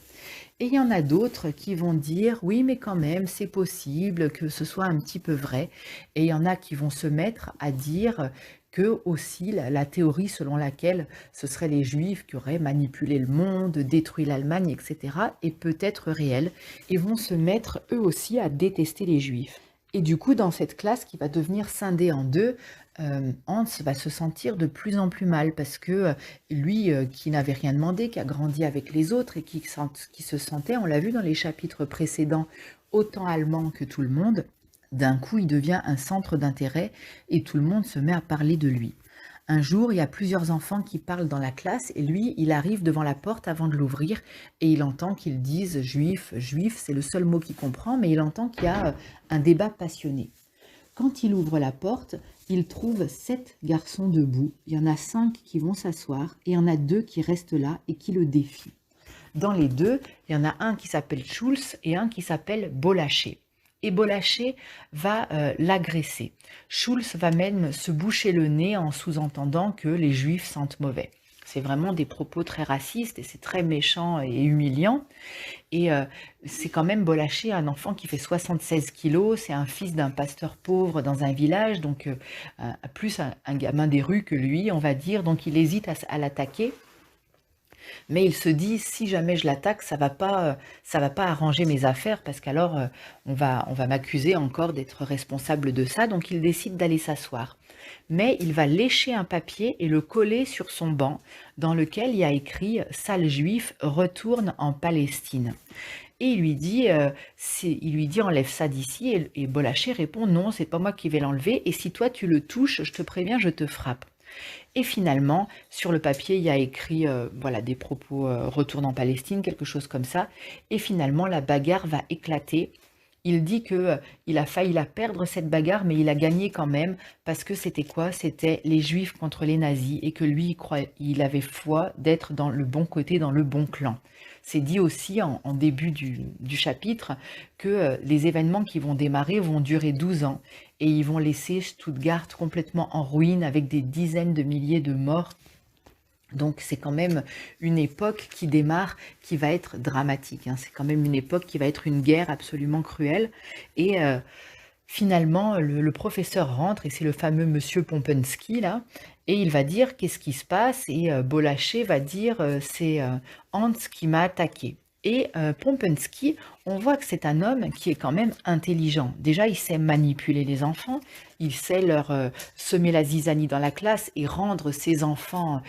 Et il y en a d'autres qui vont dire oui mais quand même c'est possible que ce soit un petit peu vrai. Et il y en a qui vont se mettre à dire que aussi la théorie selon laquelle ce seraient les Juifs qui auraient manipulé le monde, détruit l'Allemagne, etc. est peut-être réelle et vont se mettre eux aussi à détester les Juifs. Et du coup, dans cette classe qui va devenir scindée en deux, Hans va se sentir de plus en plus mal parce que lui, qui n'avait rien demandé, qui a grandi avec les autres et qui se sentait, on l'a vu dans les chapitres précédents, autant allemand que tout le monde, d'un coup, il devient un centre d'intérêt et tout le monde se met à parler de lui. Un jour, il y a plusieurs enfants qui parlent dans la classe et lui, il arrive devant la porte avant de l'ouvrir et il entend qu'ils disent juif, juif, c'est le seul mot qu'il comprend, mais il entend qu'il y a un débat passionné. Quand il ouvre la porte, il trouve 7 garçons debout. Il y en a 5 qui vont s'asseoir et il y en a 2 qui restent là et qui le défient. Dans les deux, il y en a un qui s'appelle Schulz et un qui s'appelle Bolaché. Et Bolaché va l'agresser. Schulz va même se boucher le nez en sous-entendant que les Juifs sentent mauvais. C'est vraiment des propos très racistes et c'est très méchant et humiliant. Et c'est quand même Bolaché, un enfant qui fait 76 kilos, c'est un fils d'un pasteur pauvre dans un village, donc plus un gamin des rues que lui, on va dire, donc il hésite à l'attaquer. Mais il se dit, si jamais je l'attaque, ça va pas arranger mes affaires, parce qu'alors on va m'accuser encore d'être responsable de ça, donc il décide d'aller s'asseoir. Mais il va lécher un papier et le coller sur son banc, dans lequel il y a écrit « Sale juif, retourne en Palestine ». Et il lui dit enlève ça d'ici, et Bolaché répond non, c'est pas moi qui vais l'enlever, et si toi tu le touches, je te préviens, je te frappe. Et finalement, sur le papier, il y a écrit voilà, des propos retourne en Palestine, quelque chose comme ça. Et finalement, la bagarre va éclater. Il dit que il a failli la perdre cette bagarre, mais il a gagné quand même parce que c'était quoi? C'était les Juifs contre les nazis et que lui, il avait foi d'être dans le bon côté, dans le bon clan. C'est dit aussi en début du chapitre que les événements qui vont démarrer vont durer 12 ans et ils vont laisser Stuttgart complètement en ruine avec des dizaines de milliers de morts. Donc c'est quand même une époque qui démarre, qui va être dramatique, hein. C'est quand même une époque qui va être une guerre absolument cruelle. Et finalement, le professeur rentre, et c'est le fameux monsieur Pompensky, là, et il va dire qu'est-ce qui se passe, et Bolaché va dire c'est Hans qui m'a attaqué. Et Pompensky, on voit que c'est un homme qui est quand même intelligent. Déjà, il sait manipuler les enfants, il sait leur semer la zizanie dans la classe et rendre ses enfants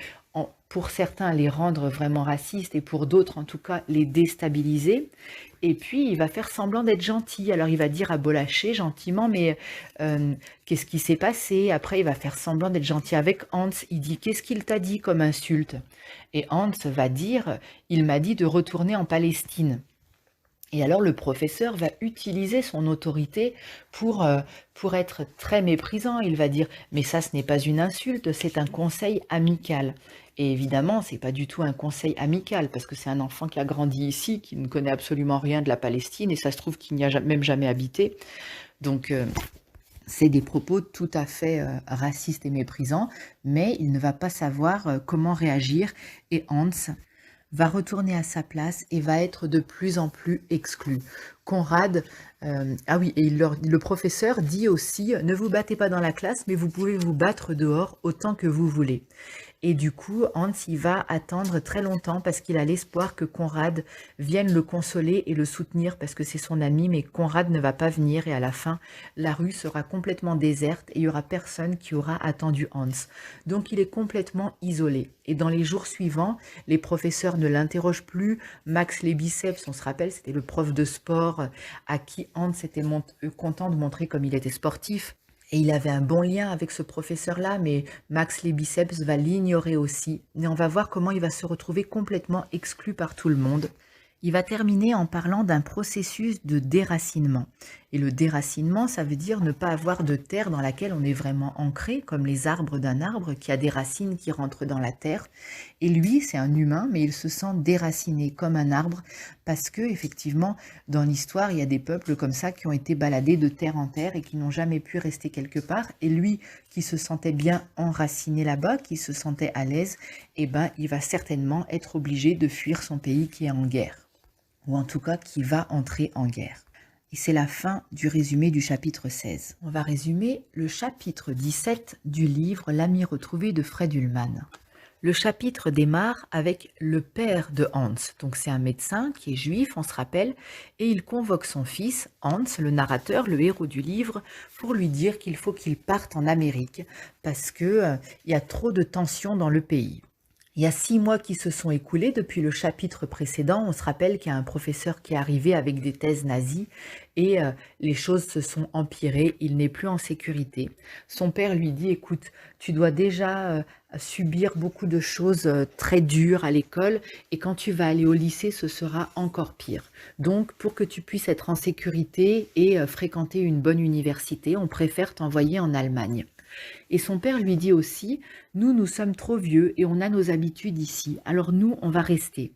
pour certains les rendre vraiment racistes et pour d'autres en tout cas les déstabiliser. Et puis il va faire semblant d'être gentil. Alors il va dire à Bolaché gentiment, mais qu'est-ce qui s'est passé? Après il va faire semblant d'être gentil avec Hans. Il dit, qu'est-ce qu'il t'a dit comme insulte? Et Hans va dire, il m'a dit de retourner en Palestine. Et alors le professeur va utiliser son autorité pour être très méprisant. Il va dire, mais ça ce n'est pas une insulte, c'est un conseil amical. Et évidemment, c'est pas du tout un conseil amical, parce que c'est un enfant qui a grandi ici, qui ne connaît absolument rien de la Palestine, et ça se trouve qu'il n'y a même jamais habité. Donc c'est des propos tout à fait racistes et méprisants, mais il ne va pas savoir comment réagir, et Hans va retourner à sa place et va être de plus en plus exclu. Conrad, ah oui, et le professeur dit aussi, ne vous battez pas dans la classe, mais vous pouvez vous battre dehors autant que vous voulez. Et du coup, Hans, il va attendre très longtemps parce qu'il a l'espoir que Conrad vienne le consoler et le soutenir parce que c'est son ami, mais Conrad ne va pas venir et à la fin, la rue sera complètement déserte et il n'y aura personne qui aura attendu Hans. Donc il est complètement isolé. Et dans les jours suivants, les professeurs ne l'interrogent plus. Max Lébiceps, on se rappelle, c'était le prof de sport à qui Hans était content de montrer comme il était sportif. Et il avait un bon lien avec ce professeur-là, mais Max Lébiceps va l'ignorer aussi. Et on va voir comment il va se retrouver complètement exclu par tout le monde. Il va terminer en parlant d'un processus de déracinement. Et le déracinement, ça veut dire ne pas avoir de terre dans laquelle on est vraiment ancré, comme les arbres d'un arbre qui a des racines qui rentrent dans la terre. Et lui, c'est un humain, mais il se sent déraciné comme un arbre, parce que effectivement, dans l'histoire, il y a des peuples comme ça qui ont été baladés de terre en terre et qui n'ont jamais pu rester quelque part. Et lui, qui se sentait bien enraciné là-bas, qui se sentait à l'aise, eh ben, il va certainement être obligé de fuir son pays qui est en guerre, ou en tout cas qui va entrer en guerre. Et c'est la fin du résumé du chapitre 16. On va résumer le chapitre 17 du livre L'ami retrouvé de Fred Ullmann. Le chapitre démarre avec le père de Hans. Donc c'est un médecin qui est juif, on se rappelle, et il convoque son fils, Hans, le narrateur, le héros du livre, pour lui dire qu'il faut qu'il parte en Amérique parce qu'il y a trop de tensions dans le pays. Il y a 6 mois qui se sont écoulés depuis le chapitre précédent. On se rappelle qu'il y a un professeur qui est arrivé avec des thèses nazies et les choses se sont empirées. Il n'est plus en sécurité. Son père lui dit, écoute, tu dois déjà subir beaucoup de choses très dures à l'école et quand tu vas aller au lycée, ce sera encore pire. Donc, pour que tu puisses être en sécurité et fréquenter une bonne université, on préfère t'envoyer en Allemagne. Et son père lui dit aussi, nous sommes trop vieux et on a nos habitudes ici, alors nous, on va rester.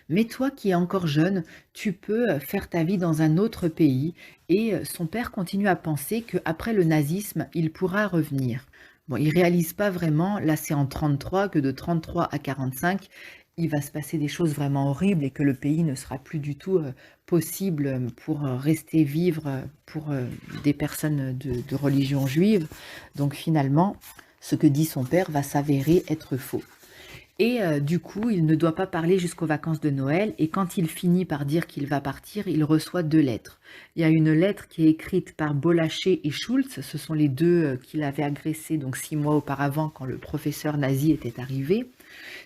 Mais toi qui es encore jeune, tu peux faire ta vie dans un autre pays. Et son père continue à penser qu'après le nazisme, il pourra revenir. Bon, il ne réalise pas vraiment, là c'est en 33, que de 33 à 45, il va se passer des choses vraiment horribles et que le pays ne sera plus du tout possible pour rester vivre pour des personnes de religion juive. Donc finalement, ce que dit son père va s'avérer être faux. Et du coup, il ne doit pas parler jusqu'aux vacances de Noël. Et quand il finit par dire qu'il va partir, il reçoit 2 lettres. Il y a une lettre qui est écrite par Bolaché et Schulz. Ce sont les deux qu'il avait agressés donc 6 mois auparavant quand le professeur nazi était arrivé.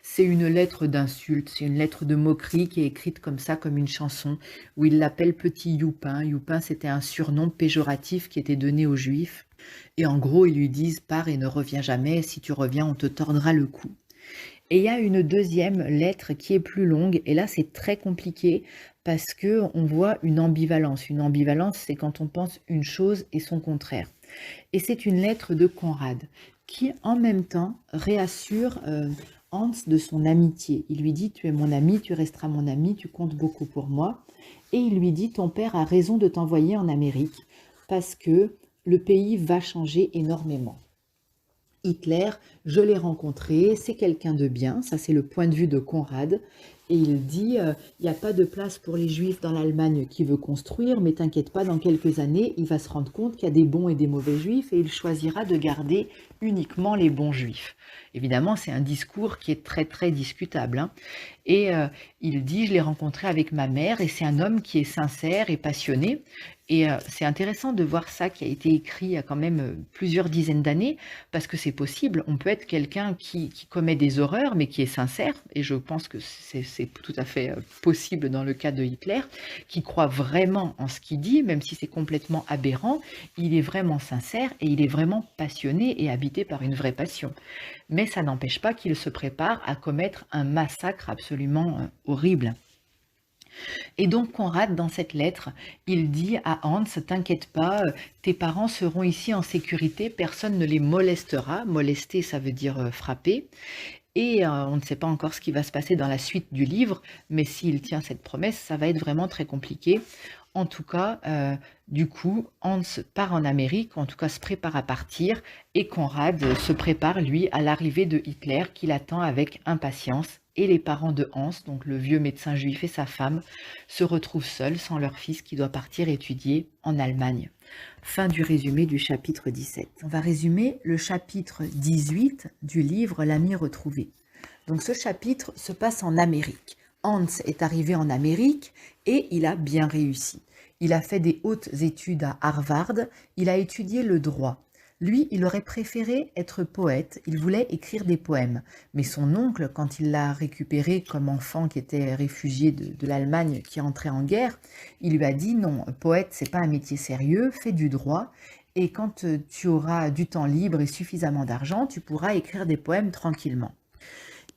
C'est une lettre d'insulte, c'est une lettre de moquerie qui est écrite comme ça, comme une chanson, où il l'appelle Petit Youpin. Youpin, c'était un surnom péjoratif qui était donné aux Juifs. Et en gros, ils lui disent « Pars et ne reviens jamais, si tu reviens, on te tordra le cou ». Et il y a une deuxième lettre qui est plus longue, et là c'est très compliqué parce que on voit une ambivalence. Une ambivalence, c'est quand on pense une chose et son contraire. Et c'est une lettre de Conrad qui, en même temps, réassure Hans de son amitié. Il lui dit, tu es mon ami, tu resteras mon ami, tu comptes beaucoup pour moi. Et il lui dit, ton père a raison de t'envoyer en Amérique parce que le pays va changer énormément. Hitler, je l'ai rencontré, c'est quelqu'un de bien, ça c'est le point de vue de Conrad, et il dit, il n'y a pas de place pour les Juifs dans l'Allemagne qui veut construire, mais t'inquiète pas, dans quelques années, il va se rendre compte qu'il y a des bons et des mauvais Juifs, et il choisira de garder uniquement les bons Juifs. Évidemment, c'est un discours qui est très très discutable, hein. Et il dit, je l'ai rencontré avec ma mère, et c'est un homme qui est sincère et passionné, Et c'est intéressant de voir ça qui a été écrit il y a quand même, plusieurs dizaines d'années, parce que c'est possible. On peut être quelqu'un qui commet des horreurs, mais qui est sincère et je pense que c'est tout à fait, possible dans le cas de Hitler, qui croit vraiment en ce qu'il dit, même si c'est complètement aberrant. Il est vraiment sincère et il est vraiment passionné et habité par une vraie passion. Mais ça n'empêche pas qu'il se prépare à commettre un massacre absolument, horrible. Et donc Conrad, dans cette lettre, il dit à Hans: «T'inquiète pas, tes parents seront ici en sécurité, personne ne les molestera». Molester, ça veut dire, frapper. Et on ne sait pas encore ce qui va se passer dans la suite du livre, mais s'il tient cette promesse, ça va être vraiment très compliqué. En tout cas, du coup, Hans part en Amérique, en tout cas se prépare à partir, et Conrad se prépare, lui, à l'arrivée de Hitler, qu'il attend avec impatience. Et les parents de Hans, donc le vieux médecin juif et sa femme, se retrouvent seuls sans leur fils qui doit partir étudier en Allemagne. Fin du résumé du chapitre 17. On va résumer le chapitre 18 du livre L'ami retrouvé. Donc ce chapitre se passe en Amérique. Hans est arrivé en Amérique et il a bien réussi. Il a fait des hautes études à Harvard, il a étudié le droit. Lui, il aurait préféré être poète, il voulait écrire des poèmes. Mais son oncle, quand il l'a récupéré comme enfant qui était réfugié de l'Allemagne qui entrait en guerre, il lui a dit: «Non, poète, c'est pas un métier sérieux, fais du droit, et quand tu auras du temps libre et suffisamment d'argent, tu pourras écrire des poèmes tranquillement».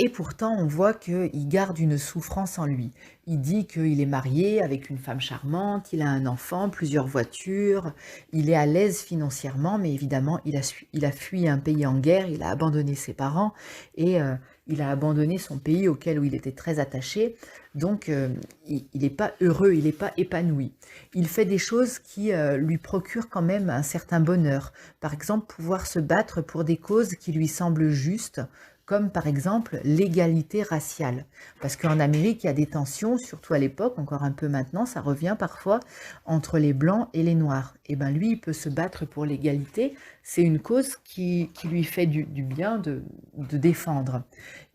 Et pourtant, on voit qu'il garde une souffrance en lui. Il dit qu'il est marié avec une femme charmante, il a un enfant, plusieurs voitures, il est à l'aise financièrement, mais évidemment, il a fui un pays en guerre, il a abandonné ses parents et il a abandonné son pays auquel où il était très attaché. Donc, il n'est pas heureux, il n'est pas épanoui. Il fait des choses qui lui procurent quand même un certain bonheur. Par exemple, pouvoir se battre pour des causes qui lui semblent justes, comme par exemple l'égalité raciale. Parce qu'en Amérique, il y a des tensions, surtout à l'époque, encore un peu maintenant, ça revient parfois, entre les Blancs et les Noirs. Et bien lui, il peut se battre pour l'égalité, c'est une cause qui lui fait du bien de défendre.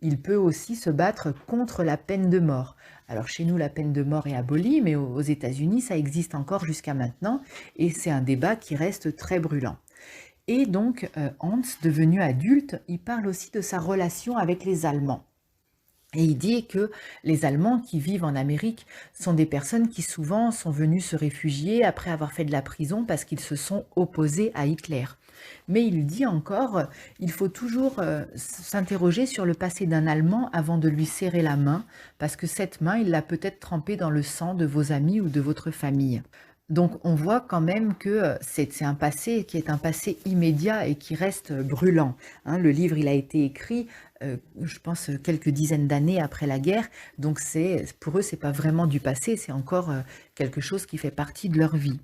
Il peut aussi se battre contre la peine de mort. Alors chez nous, la peine de mort est abolie, mais aux États-Unis, ça existe encore jusqu'à maintenant, et c'est un débat qui reste très brûlant. Et donc, Hans, devenu adulte, il parle aussi de sa relation avec les Allemands. Et il dit que les Allemands qui vivent en Amérique sont des personnes qui souvent sont venues se réfugier après avoir fait de la prison parce qu'ils se sont opposés à Hitler. Mais il dit encore, il faut toujours s'interroger sur le passé d'un Allemand avant de lui serrer la main, parce que cette main, il l'a peut-être trempée dans le sang de vos amis ou de votre famille. Donc on voit quand même que c'est un passé qui est un passé immédiat et qui reste brûlant, hein. Le livre, il a été écrit, je pense, quelques dizaines d'années après la guerre, donc pour eux, c'est pas vraiment du passé, c'est encore quelque chose qui fait partie de leur vie.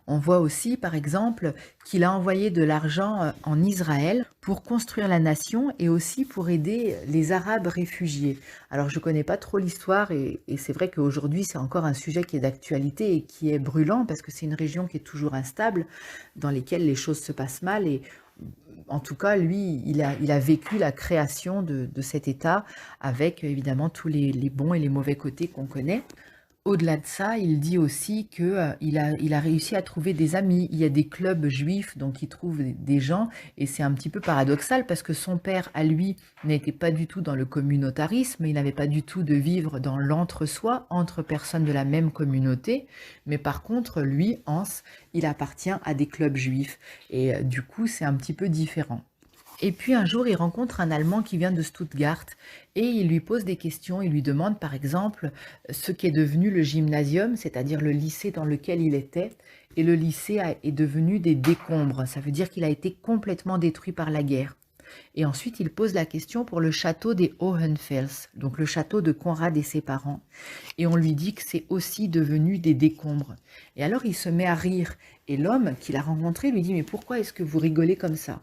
On voit aussi, par exemple, qu'il a envoyé de l'argent en Israël pour construire la nation et aussi pour aider les Arabes réfugiés. Alors je connais pas trop l'histoire et c'est vrai qu'aujourd'hui c'est encore un sujet qui est d'actualité et qui est brûlant parce que c'est une région qui est toujours instable, dans lesquelles les choses se passent mal et en tout cas lui il a vécu la création de cet État avec évidemment tous les bons et les mauvais côtés qu'on connaît. Au-delà de ça, il dit aussi que, il a réussi à trouver des amis. Il y a des clubs juifs, donc il trouve des gens et c'est un petit peu paradoxal parce que son père, à lui, n'était pas du tout dans le communautarisme, il n'avait pas du tout de vivre dans l'entre-soi, entre personnes de la même communauté, mais par contre, lui, Hans, il appartient à des clubs juifs et du coup, c'est un petit peu différent. Et puis un jour, il rencontre un Allemand qui vient de Stuttgart et il lui pose des questions. Il lui demande par exemple ce qu'est devenu le gymnasium, c'est-à-dire le lycée dans lequel il était. Et le lycée est devenu des décombres. Ça veut dire qu'il a été complètement détruit par la guerre. Et ensuite, il pose la question pour le château des Hohenfels, donc le château de Conrad et ses parents. Et on lui dit que c'est aussi devenu des décombres. Et alors, il se met à rire. Et l'homme qu'il a rencontré lui dit: «Mais pourquoi est-ce que vous rigolez comme ça ?»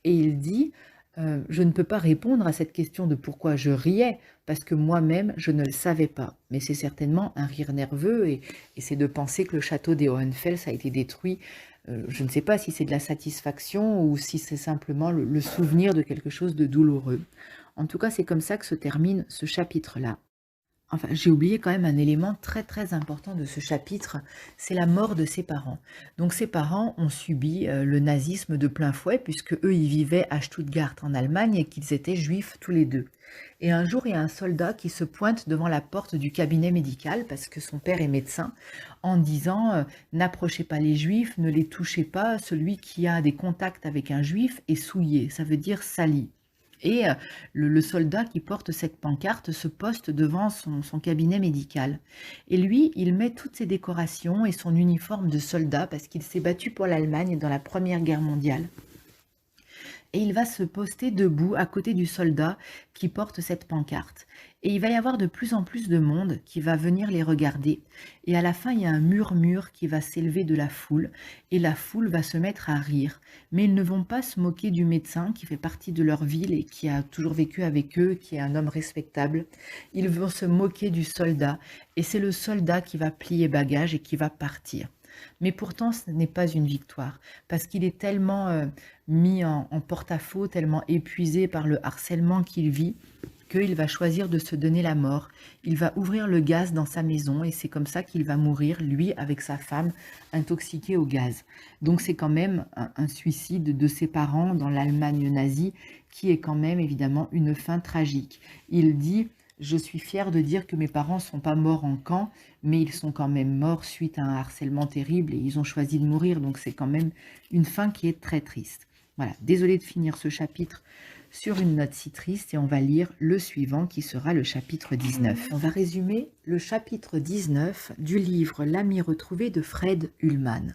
Et il dit, je ne peux pas répondre à cette question de pourquoi je riais, parce que moi-même, je ne le savais pas. Mais c'est certainement un rire nerveux, et c'est de penser que le château des Hohenfels a été détruit. Je ne sais pas si c'est de la satisfaction ou si c'est simplement le souvenir de quelque chose de douloureux. En tout cas, c'est comme ça que se termine ce chapitre-là. Enfin, j'ai oublié quand même un élément très très important de ce chapitre, c'est la mort de ses parents. Donc ses parents ont subi le nazisme de plein fouet puisque eux ils vivaient à Stuttgart en Allemagne et qu'ils étaient juifs tous les deux. Et un jour il y a un soldat qui se pointe devant la porte du cabinet médical parce que son père est médecin en disant n'approchez pas les juifs, ne les touchez pas, celui qui a des contacts avec un juif est souillé, ça veut dire sali. Et le soldat qui porte cette pancarte se poste devant son cabinet médical. Et lui, il met toutes ses décorations et son uniforme de soldat parce qu'il s'est battu pour l'Allemagne dans la Première Guerre mondiale. Et il va se poster debout à côté du soldat qui porte cette pancarte. Et il va y avoir de plus en plus de monde qui va venir les regarder. Et à la fin, il y a un murmure qui va s'élever de la foule, et la foule va se mettre à rire. Mais ils ne vont pas se moquer du médecin qui fait partie de leur ville et qui a toujours vécu avec eux, qui est un homme respectable. Ils vont se moquer du soldat, et c'est le soldat qui va plier bagage et qui va partir. Mais pourtant, ce n'est pas une victoire, parce qu'il est tellement mis en porte-à-faux, tellement épuisé par le harcèlement qu'il vit, qu'il va choisir de se donner la mort. Il va ouvrir le gaz dans sa maison et c'est comme ça qu'il va mourir, lui, avec sa femme, intoxiquée au gaz. Donc c'est quand même un suicide de ses parents dans l'Allemagne nazie, qui est quand même évidemment une fin tragique. Il dit... Je suis fière de dire que mes parents ne sont pas morts en camp, mais ils sont quand même morts suite à un harcèlement terrible et ils ont choisi de mourir. Donc c'est quand même une fin qui est très triste. Voilà, désolée de finir ce chapitre sur une note si triste et on va lire le suivant qui sera le chapitre 19. On va résumer le chapitre 19 du livre L'ami retrouvé de Fred Ullmann.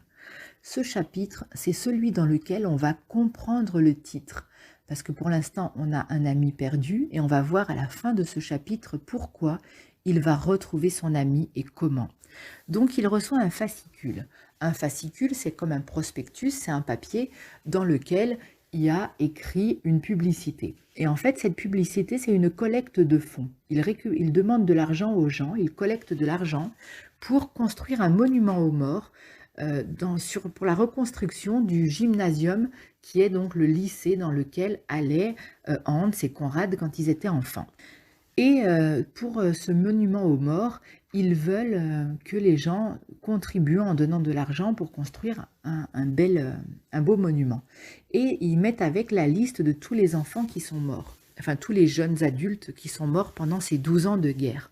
Ce chapitre, c'est celui dans lequel on va comprendre le titre. Parce que pour l'instant, on a un ami perdu et on va voir à la fin de ce chapitre pourquoi il va retrouver son ami et comment. Donc, il reçoit un fascicule. Un fascicule, c'est comme un prospectus, c'est un papier dans lequel il y a écrit une publicité. Et en fait, cette publicité, c'est une collecte de fonds. Il demande de l'argent aux gens, il collecte de l'argent pour construire un monument aux morts pour la reconstruction du gymnasium qui est donc le lycée dans lequel allaient Hans et Conrad quand ils étaient enfants. Et pour ce monument aux morts, ils veulent que les gens contribuent en donnant de l'argent pour construire un beau monument. Et ils mettent avec la liste de tous les enfants qui sont morts, enfin tous les jeunes adultes qui sont morts pendant ces 12 ans de guerre.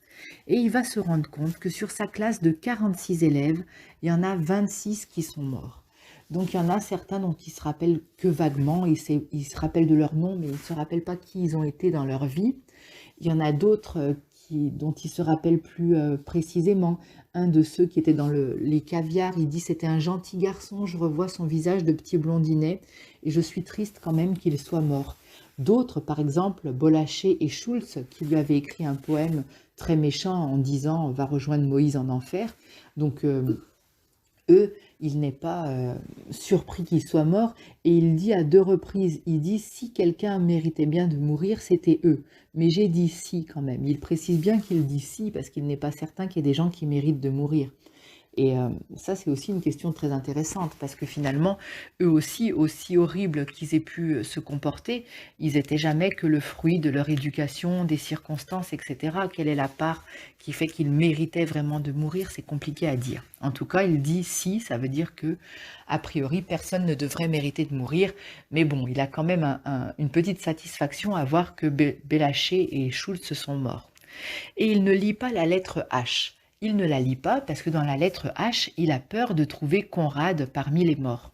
Et il va se rendre compte que sur sa classe de 46 élèves, il y en a 26 qui sont morts. Donc il y en a certains dont il se rappelle que vaguement, il se rappelle de leur nom, mais il ne se rappelle pas qui ils ont été dans leur vie. Il y en a d'autres dont il se rappelle plus précisément. Un de ceux qui était dans les caviars, il dit « C'était un gentil garçon, je revois son visage de petit blondinet et je suis triste quand même qu'il soit mort. » D'autres, par exemple, Bolaché et Schulz, qui lui avaient écrit un poème très méchant en disant « Va rejoindre Moïse en enfer ». Donc, eux, il n'est pas surpris qu'il soit mort et il dit à 2 reprises, il dit « Si quelqu'un méritait bien de mourir, c'était eux ». Mais j'ai dit « si » quand même. Il précise bien qu'il dit « si » parce qu'il n'est pas certain qu'il y ait des gens qui méritent de mourir. Et ça, c'est aussi une question très intéressante, parce que finalement, eux aussi horribles qu'ils aient pu se comporter, ils n'étaient jamais que le fruit de leur éducation, des circonstances, etc. Quelle est la part qui fait qu'ils méritaient vraiment de mourir? C'est compliqué à dire. En tout cas, il dit « si », ça veut dire que, a priori, personne ne devrait mériter de mourir. Mais bon, il a quand même une petite satisfaction à voir que Belaché et Schulz sont morts. Et il ne lit pas la lettre H. Il ne la lit pas parce que dans la lettre H, il a peur de trouver Conrad parmi les morts.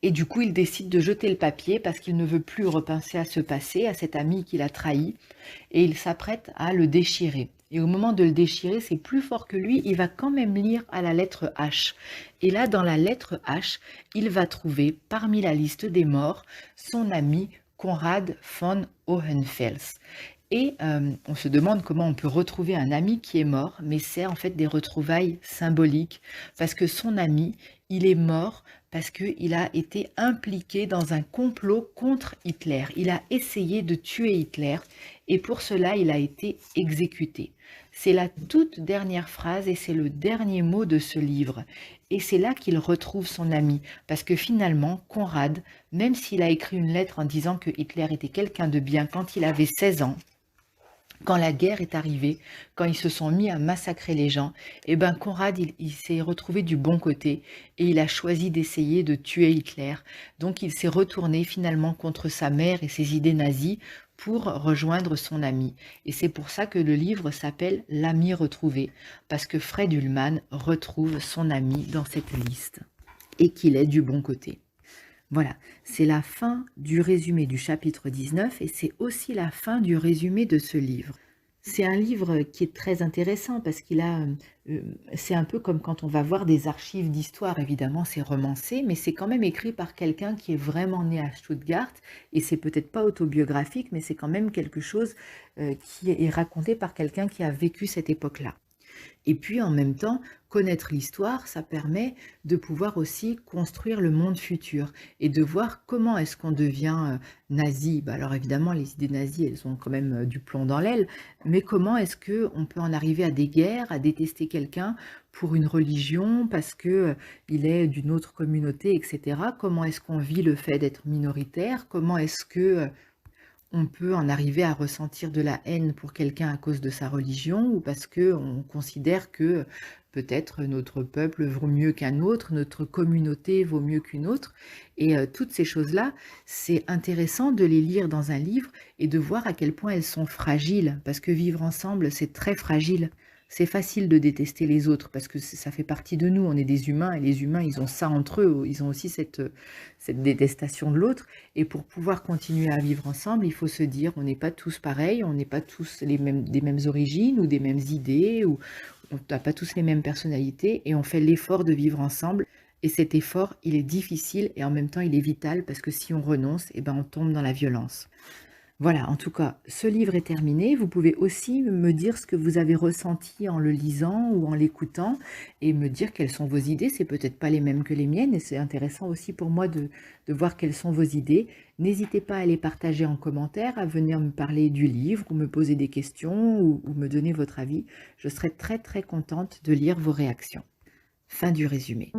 Et du coup, il décide de jeter le papier parce qu'il ne veut plus repenser à ce passé, à cet ami qu'il a trahi, et il s'apprête à le déchirer. Et au moment de le déchirer, c'est plus fort que lui, il va quand même lire à la lettre H. Et là, dans la lettre H, il va trouver, parmi la liste des morts, son ami Conrad von Hohenfels. Et on se demande comment on peut retrouver un ami qui est mort, mais c'est en fait des retrouvailles symboliques, parce que son ami, il est mort parce qu'il a été impliqué dans un complot contre Hitler. Il a essayé de tuer Hitler, et pour cela, il a été exécuté. C'est la toute dernière phrase et c'est le dernier mot de ce livre. Et c'est là qu'il retrouve son ami, parce que finalement, Conrad, même s'il a écrit une lettre en disant que Hitler était quelqu'un de bien quand il avait 16 ans, Quand la guerre est arrivée, quand ils se sont mis à massacrer les gens, eh ben Conrad, il s'est retrouvé du bon côté et il a choisi d'essayer de tuer Hitler. Donc il s'est retourné finalement contre sa mère et ses idées nazies pour rejoindre son ami. Et c'est pour ça que le livre s'appelle L'ami retrouvé, parce que Fred Ullman retrouve son ami dans cette liste et qu'il est du bon côté. Voilà, c'est la fin du résumé du chapitre 19 et c'est aussi la fin du résumé de ce livre. C'est un livre qui est très intéressant parce qu'il a, c'est un peu comme quand on va voir des archives d'histoire, évidemment c'est romancé, mais c'est quand même écrit par quelqu'un qui est vraiment né à Stuttgart et c'est peut-être pas autobiographique, mais c'est quand même quelque chose qui est raconté par quelqu'un qui a vécu cette époque-là. Et puis en même temps, connaître l'histoire, ça permet de pouvoir aussi construire le monde futur et de voir comment est-ce qu'on devient nazi. Bah alors évidemment, les idées nazies, elles ont quand même du plomb dans l'aile, mais comment est-ce qu'on peut en arriver à des guerres, à détester quelqu'un pour une religion, parce que il est d'une autre communauté, etc. Comment est-ce qu'on vit le fait d'être minoritaire? Comment est-ce que on peut en arriver à ressentir de la haine pour quelqu'un à cause de sa religion ou parce qu'on considère que peut-être notre peuple vaut mieux qu'un autre, notre communauté vaut mieux qu'une autre. Et toutes ces choses-là, c'est intéressant de les lire dans un livre et de voir à quel point elles sont fragiles, parce que vivre ensemble, c'est très fragile. C'est facile de détester les autres parce que ça fait partie de nous, on est des humains et les humains, ils ont ça entre eux, ils ont aussi cette détestation de l'autre. Et pour pouvoir continuer à vivre ensemble, il faut se dire, on n'est pas tous pareils, on n'est pas tous des mêmes origines ou des mêmes idées, ou on n'a pas tous les mêmes personnalités, et on fait l'effort de vivre ensemble. Et cet effort, il est difficile et en même temps, il est vital parce que si on renonce, eh ben, on tombe dans la violence. Voilà, en tout cas, ce livre est terminé. Vous pouvez aussi me dire ce que vous avez ressenti en le lisant ou en l'écoutant et me dire quelles sont vos idées. C'est peut-être pas les mêmes que les miennes et c'est intéressant aussi pour moi de voir quelles sont vos idées. N'hésitez pas à les partager en commentaire, à venir me parler du livre ou me poser des questions ou me donner votre avis. Je serai très très contente de lire vos réactions. Fin du résumé.